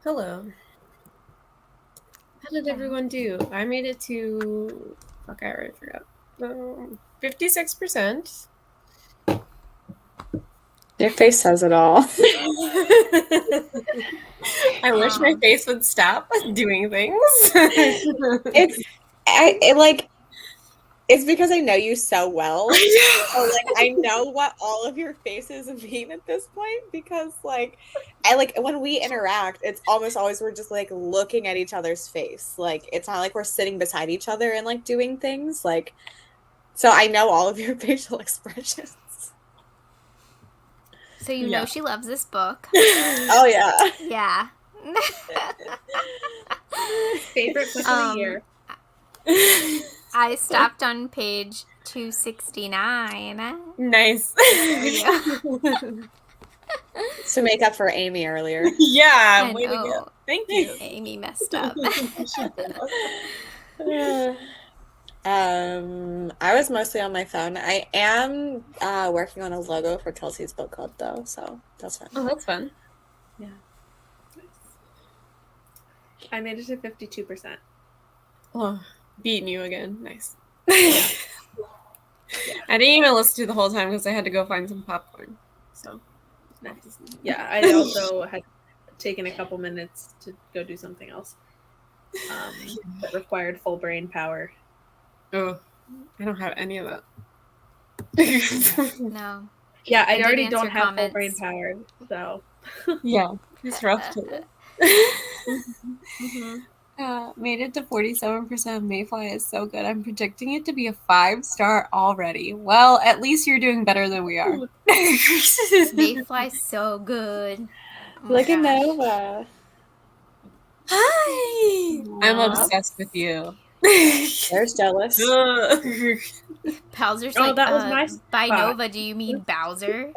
Hello. How did everyone do? I made it to... Fuck, I already forgot. 56%. Your face says it all. I wish my face would stop doing things. It's because I know you so well. I So, like, I know what all of your faces mean at this point because, like, when we interact, it's almost always we're just, like, looking at each other's face. Like, it's not like we're sitting beside each other and, like, doing things. Like, so I know all of your facial expressions. So you know she loves this book. Oh, yeah. Yeah. Favorite book of the year. I stopped on page 269. Nice. To make up for Amy earlier. Yeah, way to go. Thank you. Amy messed up. I was mostly on my phone. I am working on a logo for Kelsey's book club, though, so that's fun. Oh, that's fun. Yeah. I made it to 52%. Oh, beating you again. Nice. I didn't even listen to the whole time because I had to go find some popcorn. So, nice. Yeah, I also had taken a couple minutes to go do something else that required full brain power. Oh, I don't have any of that. No. Yeah, I already don't have full brain power, so. Yeah, it's rough too. Made it to 47%. Mayfly is so good. I'm predicting it to be a 5-star already. Well, at least you're doing better than we are. Mayfly's so good. Oh Look at Nova. Hi! I'm obsessed with you. There's jealous. Bowser's like, that was my by spot. Nova, do you mean Bowser?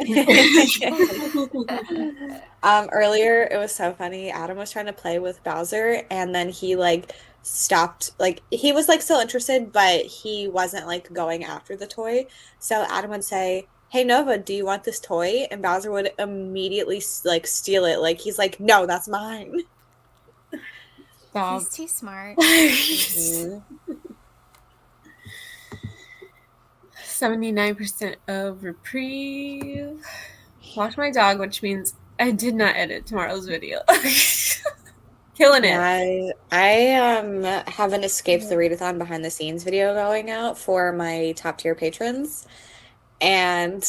Earlier, it was so funny. Adam was trying to play with Bowser, and then he, like, stopped. Like, he was, like, still interested, but he wasn't, like, going after the toy. So Adam would say, "Hey, Nova, do you want this toy?" And Bowser would immediately, like, steal it. Like, he's like, "No, that's mine." He's too smart. 79% of reprieve. Watch my dog, which means I did not edit tomorrow's video. Killing it. Yeah, I have an Escape the Readathon behind the scenes video going out for my top tier patrons. And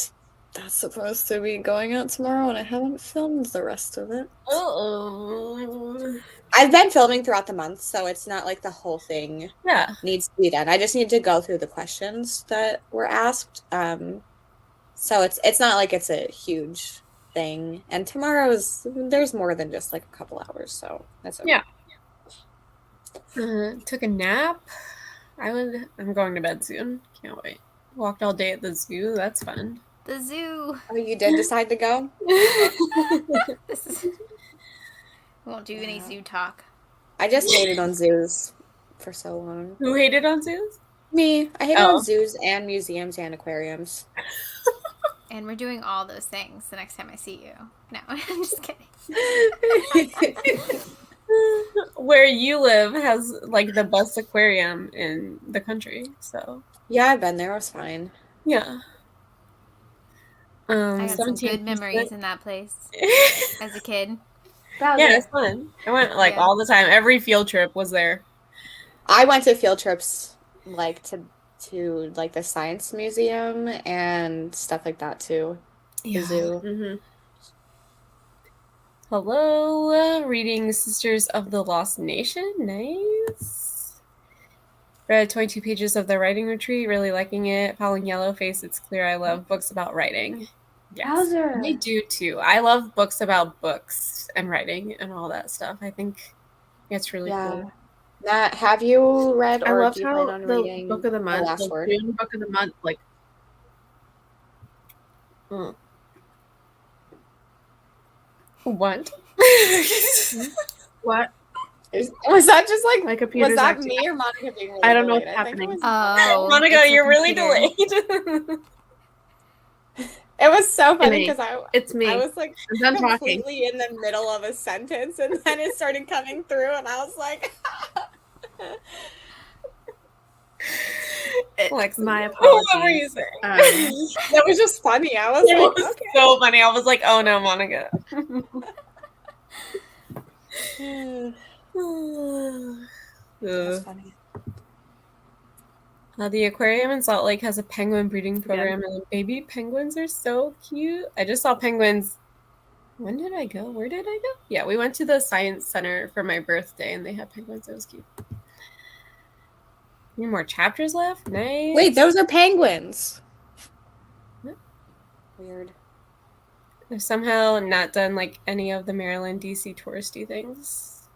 that's supposed to be going out tomorrow, and I haven't filmed the rest of it. Uh-oh. I've been filming throughout the month, so it's not like the whole thing needs to be done. I just need to go through the questions that were asked. So it's not like it's a huge thing. And there's more than just like a couple hours, so that's okay. Yeah. Took a nap. I'm going to bed soon. Can't wait. Walked all day at the zoo. That's fun. The zoo. Oh, you did decide to go? We won't do any zoo talk. I just hated on zoos for so long. Who hated on zoos? Me. I hated on zoos and museums and aquariums. And we're doing all those things the next time I see you. No, I'm just kidding. Where you live has like the best aquarium in the country, so yeah, I've been there. It was fine. Yeah. I got some good memories in that place as a kid. Yeah, it's fun. I went like all the time. Every field trip was there. I went to field trips like to like the science museum and stuff like that too. The zoo. Mm-hmm. Hello, reading Sisters of the Lost Nation. Nice. Read 22 pages of the writing retreat. Really liking it. Following Yellowface. It's clear I love books about writing. Yes, I do too. I love books about books and writing and all that stuff. I think it's really cool. Matt, have you read or I love do you how plan on the reading book of the month, The Last Word? June book of the month, like. What? What? Was that just like my computer's was that acting me or Monica being really I don't know delayed? what's happening. Monica, you're really delayed. It was so funny because It's me. I was like I'm done talking. completely in the middle of a sentence, and then it started coming through, and I was like, Alexis, My what were you apologies. saying? that was just funny. I was It like, was okay. so funny. I was like, oh no, Monica. That's funny. The aquarium in Salt Lake has a penguin breeding Again. program, and the baby penguins are so cute. I just saw penguins. When did I go? Where did I go? Yeah, we went to the science center for my birthday, and they had penguins. It was cute. Any more chapters left? Nice. Wait, those are penguins. What? Weird. I've somehow not done like any of the Maryland, DC touristy things.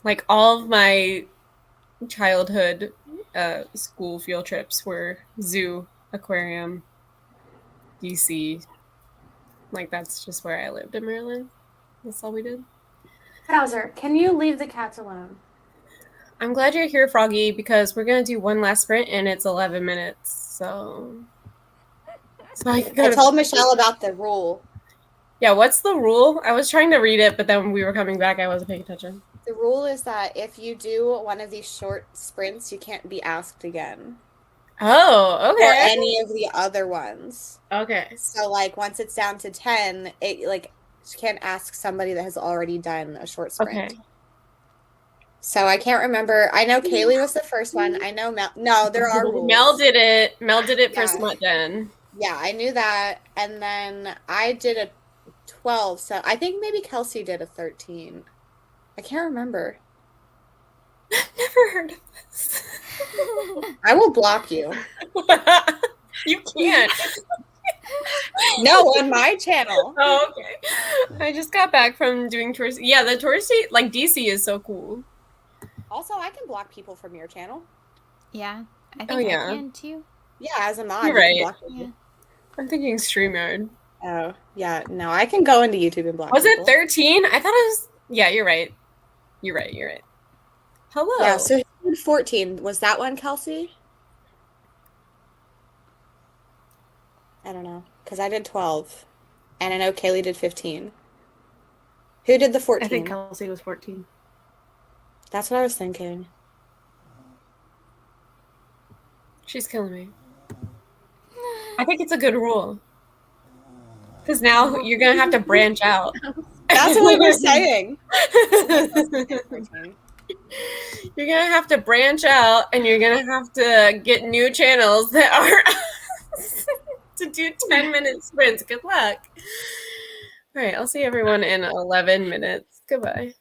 Like all of my childhood school field trips were zoo, aquarium, DC. Like that's just where I lived in Maryland. That's all we did. Bowser, can you leave the cats alone? I'm glad you're here, Froggy, because we're gonna do one last sprint and it's 11 minutes. So I told Michelle about the rule. Yeah, what's the rule? I was trying to read it, but then when we were coming back, I wasn't paying attention. The rule is that if you do one of these short sprints, you can't be asked again. Oh, okay. Or any of the other ones. Okay. So, like, once it's down to 10, it, like, you can't ask somebody that has already done a short sprint. Okay. So, I can't remember. I know Kaylee was the first one. I know Mel. No, there are rules. Mel did it. Mel did it for Yeah. Smut Den. Yeah, I knew that. And then I did a 12. So, I think maybe Kelsey did a 13. I can't remember. Never heard of this. I will block you. You can't. No, on my channel. Oh, okay. I just got back from doing touristy. Yeah, the touristy, like DC is so cool. Also, I can block people from your channel. Yeah, I think Oh, yeah. I can too. Yeah, as a mod, You're you can right. block people. Yeah. I'm thinking StreamYard. Oh, yeah. No, I can go into YouTube and block Was people. it 13? I thought it was. Yeah, you're right. You're right. You're right. Hello. Yeah, so who did 14? Was that one Kelsey? I don't know. Because I did 12. And I know Kaylee did 15. Who did the 14? I think Kelsey was 14. That's what I was thinking. She's killing me. I think it's a good rule. Because now you're going to have to branch out. That's what we were saying. You're going to have to branch out and you're going to have to get new channels that are to do 10-minute sprints. Good luck. All right, I'll see everyone in 11 minutes. Goodbye.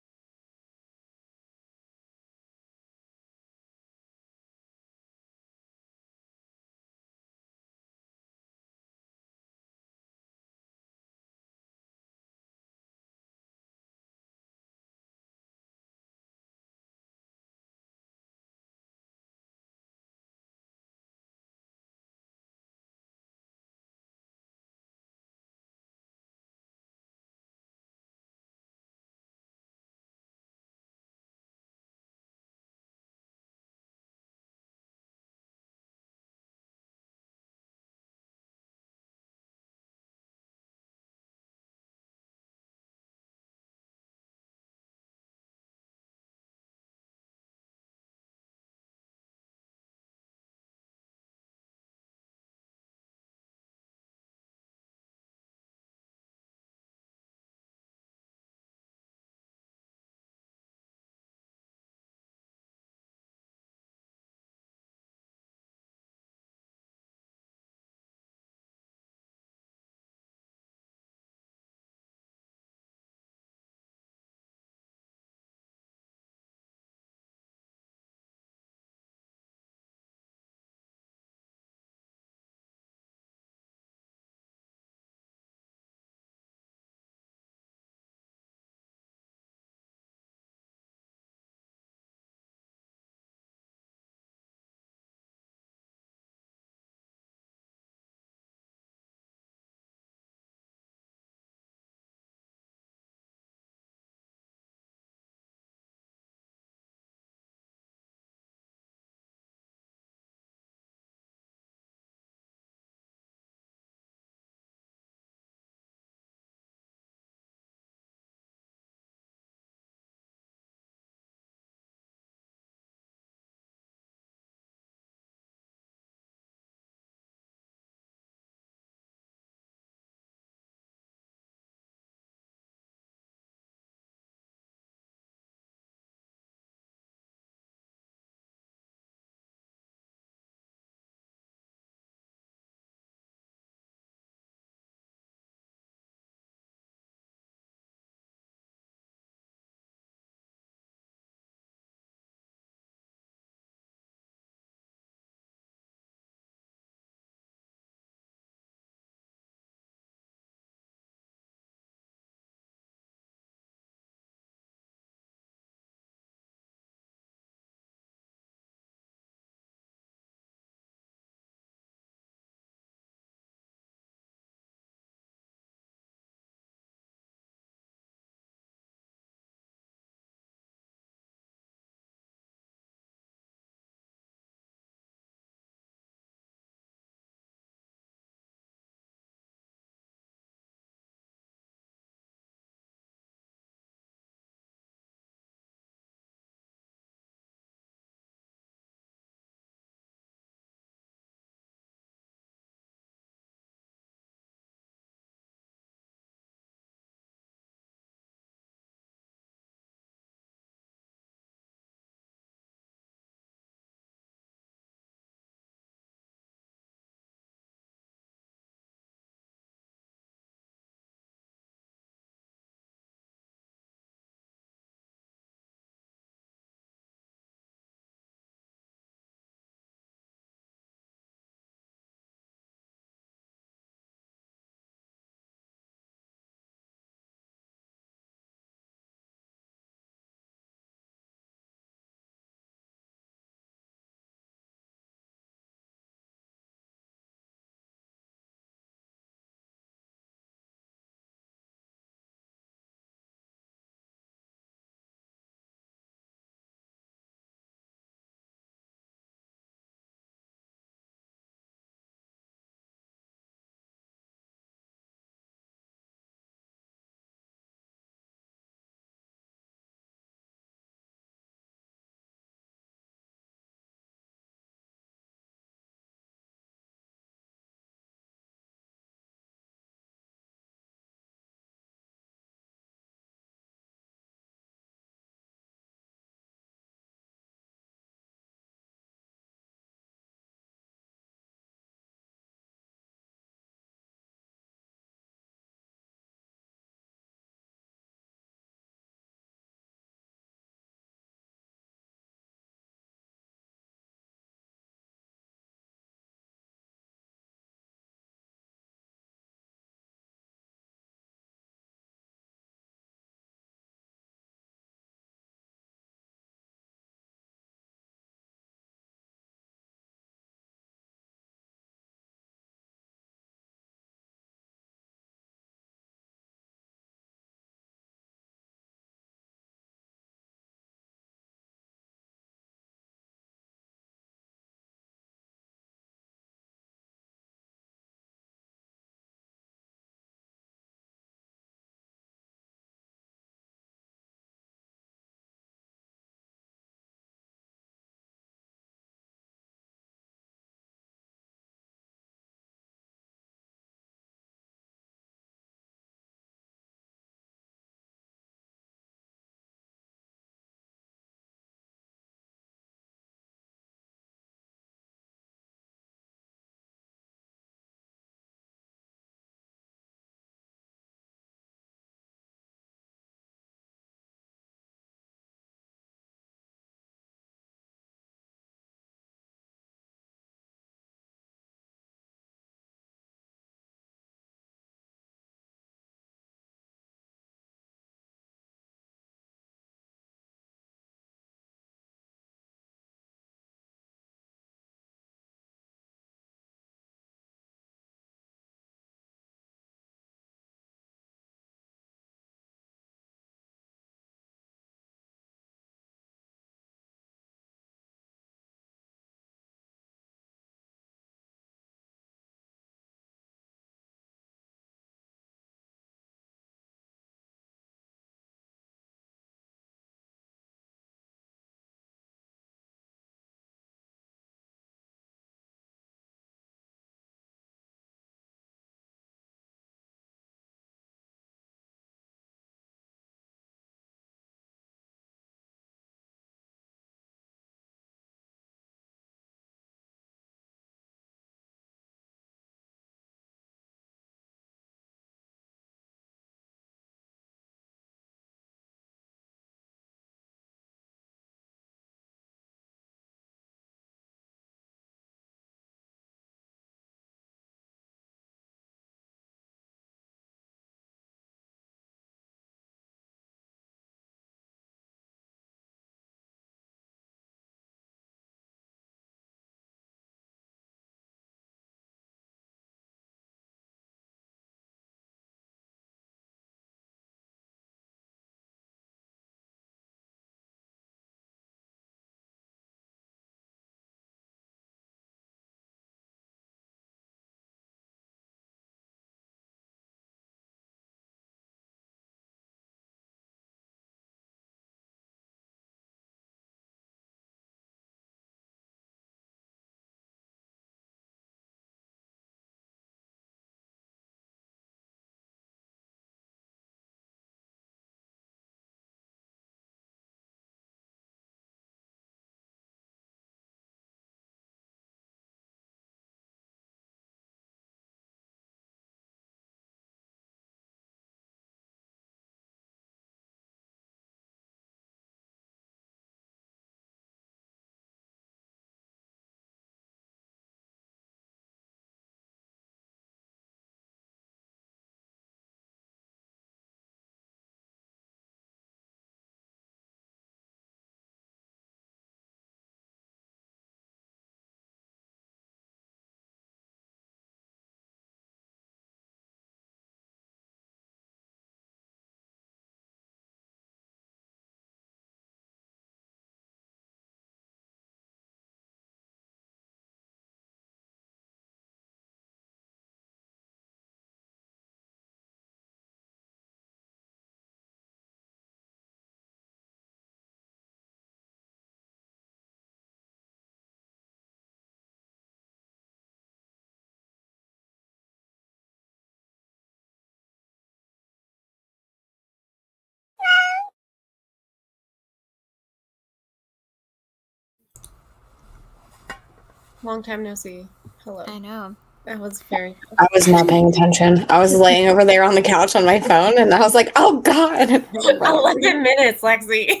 Long time no see. Hello. I know. That was very. I was not paying attention. I was laying over there on the couch on my phone, and I was like, "Oh God!" 11 minutes, Lexi.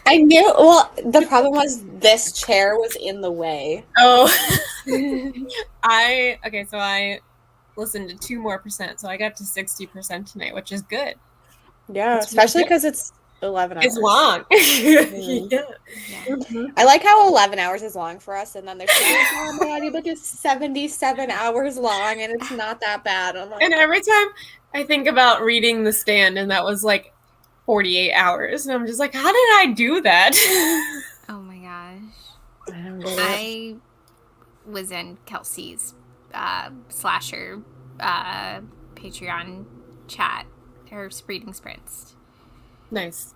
I knew. Well, the problem was this chair was in the way. Oh. I listened to 2 more %, so I got to 60% tonight, which is good. Yeah, especially because it's 11 hours. It's long. Yeah. I like how 11 hours is long for us, and then there's my audiobook is 77 hours long, and it's not that bad. I'm like, And every time I think about reading The Stand, and that was like 48 hours, and I'm just like, how did I do that? Oh my gosh. I don't get it. I was in Kelsey's slasher Patreon chat, her reading sprints. Nice.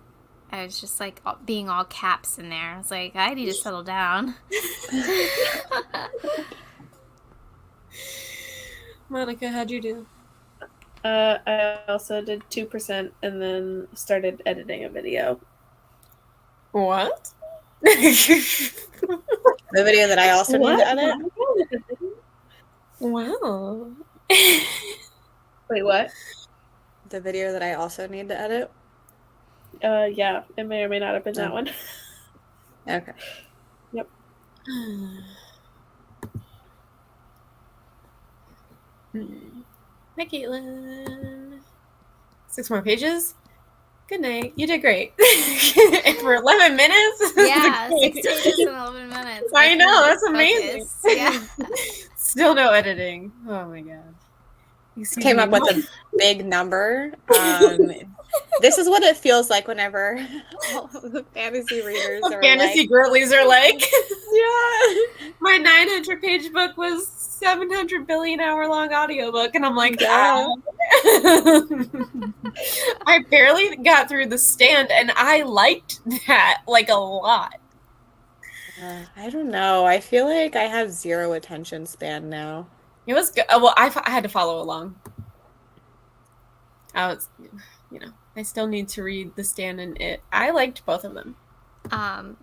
I was just like being all caps in there. I was like, I need to settle down. Monica, how'd you do? I also did 2% and then started editing a video. What? The video that I also need to edit. Wow. Wait, what? The video that I also need to edit. Yeah, it may or may not have been that one. Okay. Yep. Hi, Caitlin. 6 more pages. Good night. You did great. For 11 minutes? Yeah, 6 pages in 11 minutes. I know, that's amazing. Yeah. Still no editing. Oh my god. Excuse Came me. up with a big number. This is what it feels like whenever all of the fantasy readers are fantasy like, girlies are like, yeah. my 900-page book was 700 billion hour long audiobook, and I'm like, Yeah. I barely got through The Stand, and I liked that like a lot. I don't know. I feel like I have zero attention span now. It was good. Well, I had to follow along. I was, I still need to read The Stand and It. I liked both of them.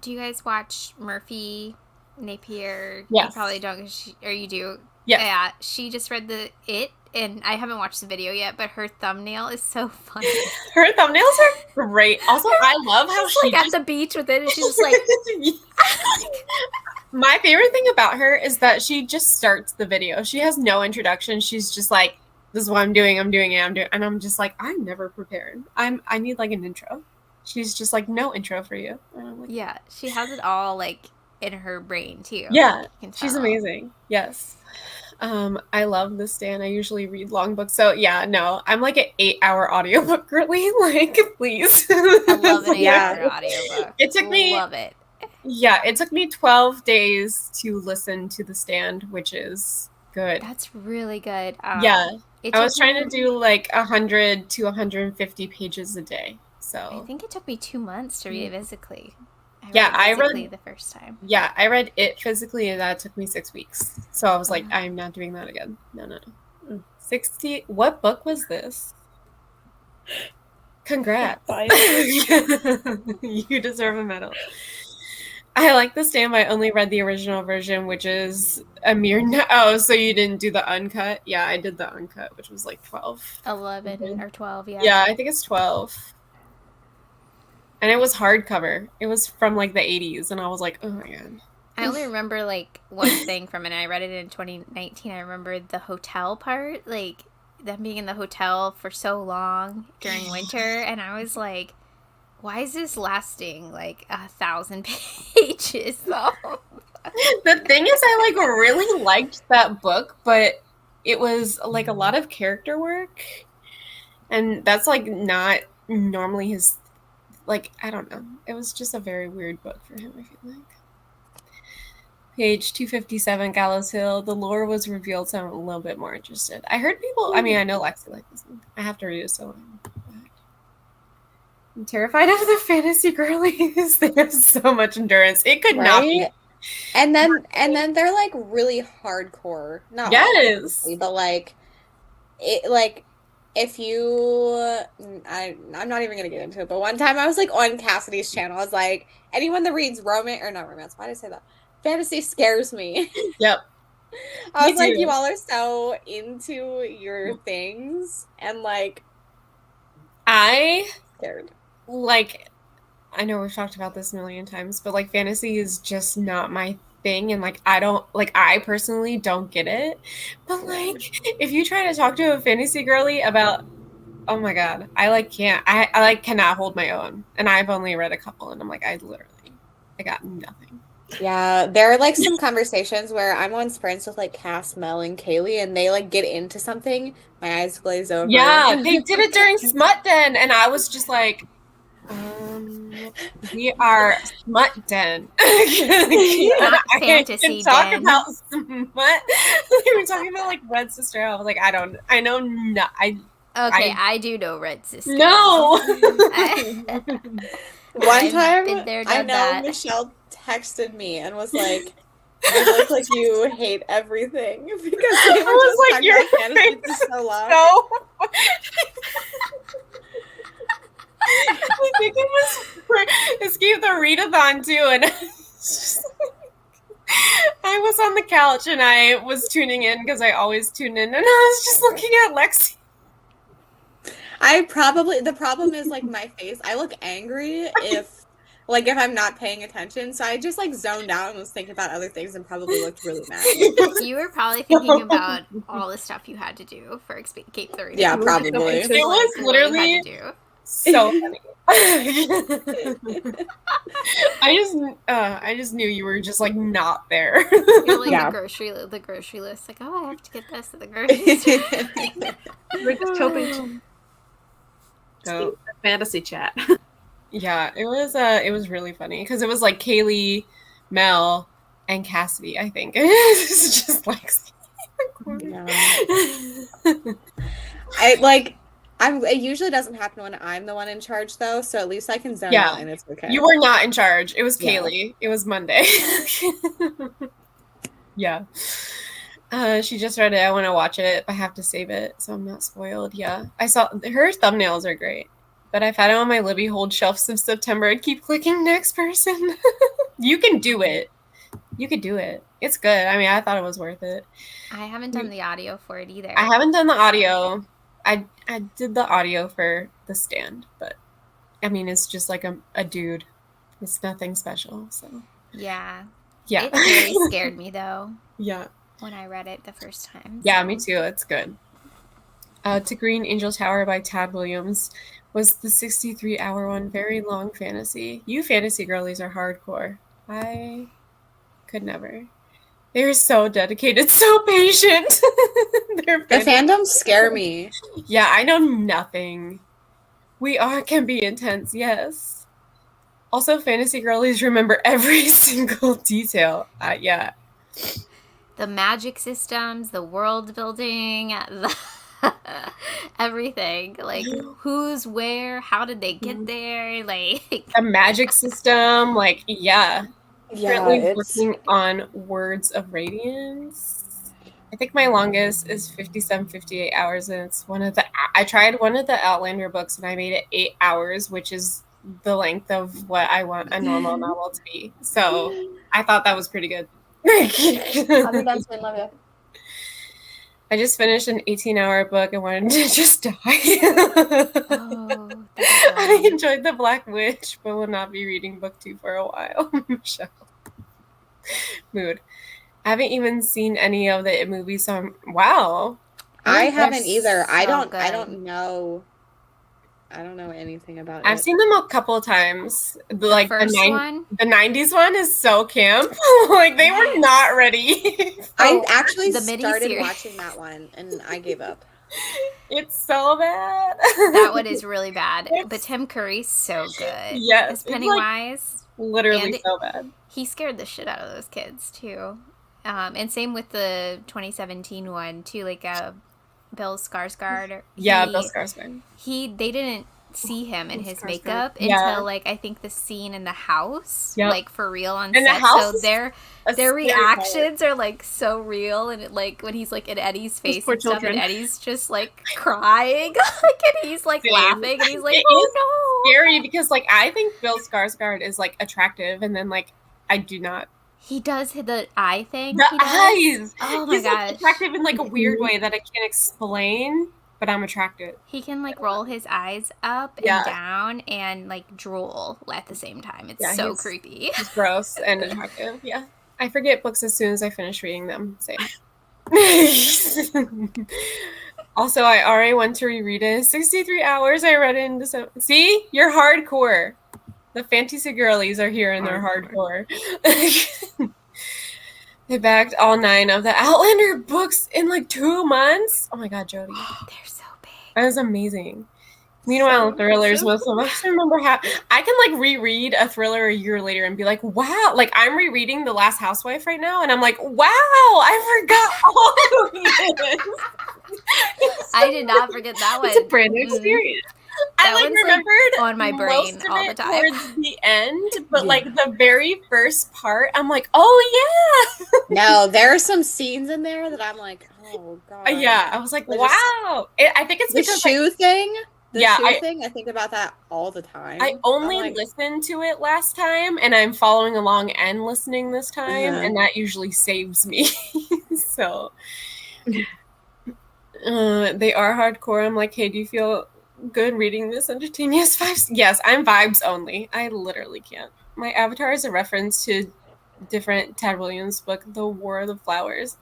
Do you guys watch Murphy Napier? Yes. You probably don't, or you do. Yes. Yeah. She just read It, and I haven't watched the video yet, but her thumbnail is so funny. Her thumbnails are great. Also, I love how she's like at the beach with it, and she's just like. My favorite thing about her is that she just starts the video. She has no introduction. She's just like, this is what I'm doing it, and I'm just like, I'm never prepared. I need like an intro. She's just like, no intro for you. And I'm like, yeah, she has it all like in her brain too. Yeah, she's amazing. Yes. I love The Stand. I usually read long books. So yeah, no, I'm like an 8-hour audiobook girly. Like, please. I love an 8-hour audiobook. It took me love it. Yeah, it took me 12 days to listen to The Stand, which is good. That's really good. Yeah. I was trying to do like 100 to 150 pages a day. So I think it took me 2 months to read it physically. I read the first time. Yeah, I read it physically, and that took me 6 weeks. So I was like, I'm not doing that again. No. 60. What book was this? Congrats. You deserve a medal. I like The Stand. I only read the original version, which is a mere. Oh, so you didn't do the uncut? Yeah, I did the uncut, which was like 12. 11 or 12, yeah. Yeah, I think it's 12. And it was hardcover. It was from like the 80s, and I was like, oh my god. I only remember like one thing from it. I read it in 2019. I remember the hotel part, like them being in the hotel for so long during winter, and I was like, why is this lasting like 1,000 pages though? The thing is, I like really liked that book, but it was like a lot of character work, and that's like not normally his. Like, I don't know. It was just a very weird book for him, I feel like. Page 257, Gallows Hill. The lore was revealed, so I'm a little bit more interested. I heard people. I mean, I know Lexi liked this one. I have to read it, so. I'm terrified of the fantasy girlies. They have so much endurance. It could not be. And then they're like really hardcore. Not yes, but like it like if you I'm not even gonna get into it, but one time I was like on Cassidy's channel. I was like, anyone that reads romance or not romance, why did I say that? fantasy scares me. Yep. I Me was like, too. you all are so into your things, and like, I scared. like, I know we've talked about this a million times, but like fantasy is just not my thing. And like, I personally don't get it. But like, if you try to talk to a fantasy girly about, oh my God, I like can't, I like cannot hold my own. And I've only read a couple and I'm like, I got nothing. Yeah, there are like some conversations where I'm on sprints with like Cass, Mel, and Kaylee, and they like get into something, my eyes glaze over. Yeah, they did it during Smut Den, and I was just like, we are Smut Den. Not I fantasy can talk den. about Smut. We were talking about like Red Sister. I was like, I know not. Okay, I do know Red Sister. No. One time, been there, I done know that. Michelle texted me and was like, "You look like you hate everything," because they were was just like, talking your about fantasy for face so long. So I think it was for Escape the Readathon too, and I was on the couch and I was tuning in because I always tune in, and I was just looking at Lexi. The problem is like my face. I look angry if I'm not paying attention. So I just like zoned out and was thinking about other things and probably looked really mad. You were probably thinking about all the stuff you had to do for Escape the Readathon. Yeah, probably. It was literally so funny. I just knew you were just like not there. You're like Yeah. the grocery list. Like, oh, I have to get this at the grocery store. We're just hoping So, fantasy chat. yeah, it was really funny because it was like Kaylee, Mel, and Cassidy, I think. It's just like Yeah. It usually doesn't happen when I'm the one in charge though, so at least I can zone out and it's okay. You were not in charge. It was Yeah. Kaylee. It was Monday. Yeah. She just read it. I want to watch it. I have to save it, so I'm not spoiled. Yeah. I saw her thumbnails are great. But I've had it on my Libby hold shelf since September. I keep clicking next person. You can do it. You could do it. It's good. I mean, I thought it was worth it. I haven't done the audio for it either. I haven't done the audio. I did the audio for The Stand, but I mean, it's just like a dude. It's nothing special. So Yeah. yeah, It really scared me though yeah, when I read it the first time. yeah. so. Me too. It's good. To Green Angel Tower by Tad Williams was the 63-hour one. Very long fantasy. You fantasy girlies are hardcore. I could never. They're so dedicated, so patient. The fandoms scare me. Yeah, I know nothing. Can be intense, yes. Also, fantasy girlies remember every single detail. Yeah. The magic systems, the world building, everything. Like, who's where, how did they get there? Like, The magic system, like, yeah. Yeah, Currently working on Words of Radiance. I think my longest is 58 hours, and it's I tried one of the Outlander books, and I made it 8 hours, which is the length of what I want a normal novel to be. So I thought that was pretty good. Love you, Dustin. Love you. I just finished an 18-hour book and wanted to just die. oh, I enjoyed The Black Witch, but will not be reading book 2 for a while. Michelle. Mood. I haven't even seen any of the movies. So wow. I haven't either. so I don't know. I don't know anything about it. I've seen them a couple of times. Like first one? The 90s one is so camp. Like they were not ready. I actually the started mini-series. watching that one and I gave up. It's so bad. That one is really bad. But Tim Curry's so good. Yes, As it's Pennywise. Literally And so bad. He scared the shit out of those kids, too. And same with the 2017 one, too. Like, Bill Skarsgård. Yeah, Bill Skarsgård. They didn't see him in Bill his Skarsgård. makeup Yeah. until, like, I think the scene in the house. Yep. Like, for real on And the set. house So is their scary reactions are, like, so real. And, like, when he's, like, in Eddie's face poor and stuff, children. and Eddie's just, like, crying. Like, and he's, like, Same. laughing. And he's like, It is oh, no. Scary because like I think Bill Skarsgård is like attractive, and then like I do not. He does the eye thing. The he does. eyes. Oh my He's like gosh. attractive in like a weird way that I can't explain, but I'm attracted. He can like roll his eyes up Yeah. and down and like drool at the same time. It's Yeah, so he's- creepy. He's gross and attractive. Yeah. I forget books as soon as I finish reading them. Same. Also, I already went to reread it. 63 hours. I read it in December. See? You're hardcore. The fantasy girlies are here and they're hardcore. They backed all 9 of the Outlander books in like 2 months. Oh my god, Jody. They're so big. That was amazing. Meanwhile, So thrillers impressive. most of us remember I can like reread a thriller a year later and be like, wow, like I'm rereading The Last Housewife right now and I'm like, wow, I forgot all of this. I did not forget that one. It's a brand new experience. I That like one's, like, remembered on my brain most of all the it time. towards the end, but Yeah. like the very first part, I'm like, oh No, there are some scenes in there that I'm like, oh god. yeah. Yeah, I was like, Like, wow. I think it's The because shoe thing. The Yeah, shoe I- thing. I think about that all the time. I only I'm like, listened to it last time, and I'm following along and listening this time, Uh-huh. and that usually saves me. So they are hardcore. I'm like, hey, do you feel good reading this entertaining as 5? Yes, I'm vibes only. I literally can't. My avatar is a reference to different Tad Williams book, The War of the Flowers.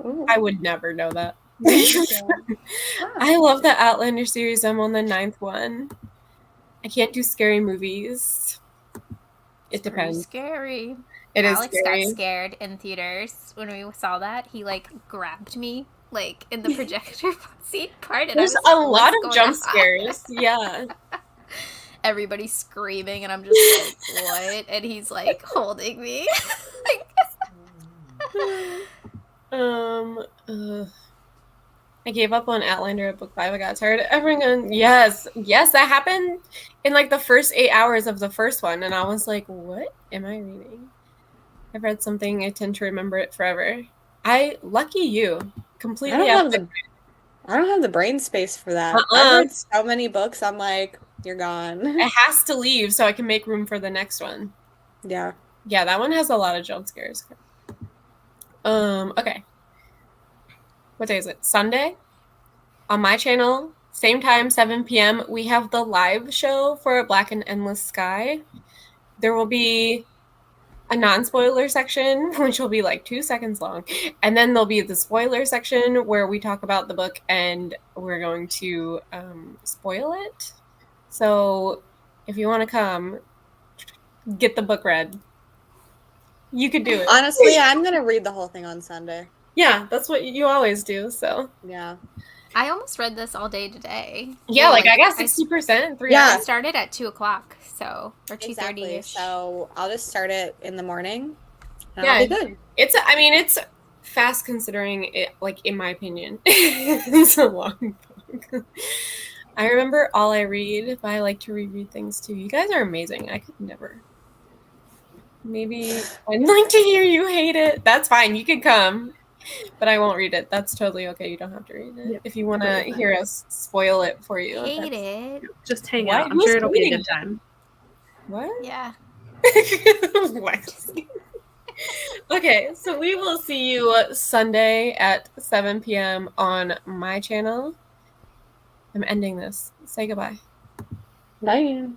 ooh. I would never know that. Huh. I love the Outlander series. I'm on the 9th one. I can't do scary movies. It Pretty depends. scary. It is Alex scary. got scared in theaters when we saw that. He like grabbed me like in the projector seat part. And There's I was a like, lot "What's of going jump on?" scares. Yeah. Everybody's screaming, and I'm just like, what? And he's like holding me. I gave up on Outlander at book 5. I got tired of everyone. Yes, that happened in like the first 8 hours of the first one, and I was like, "What am I reading?" I've read something. I tend to remember it forever. Lucky you, I completely. don't have the brain space for that. Uh-uh. I've read so many books. I'm like, you're gone. It has to leave so I can make room for the next one. Yeah. Yeah, that one has a lot of jump scares. Okay. What day is it? Sunday? On my channel, same time, 7 p.m., we have the live show for Black and Endless Sky. There will be a non-spoiler section, which will be like 2 seconds long. And then there'll be the spoiler section where we talk about the book and we're going to spoil it. So if you want to come, get the book read. You could do it. Honestly, I'm gonna read the whole thing on Sunday. Yeah, that's what you always do. So Yeah. I almost read this all day today. yeah, like I got I 60%, 3 Yeah. I hours. started at 2:00, so or 2:30. Exactly. So I'll just start it in the morning. And Yeah. I'll be good. It's fast considering it, like in my opinion. It's a long book. I remember All I Read, but I like to reread things too. You guys are amazing. I could never. Maybe I'd like to hear you hate it. That's fine. You can come, but I won't read it. That's totally okay. You don't have to read it. Yep. If you want to hear us spoil it for you. Hate that's- it. Just hang What? out. I'm Who's sure it'll be a reading good time. What? Yeah. What? Okay, so we will see you Sunday at 7 p.m. on my channel. I'm ending this. Say goodbye. Bye.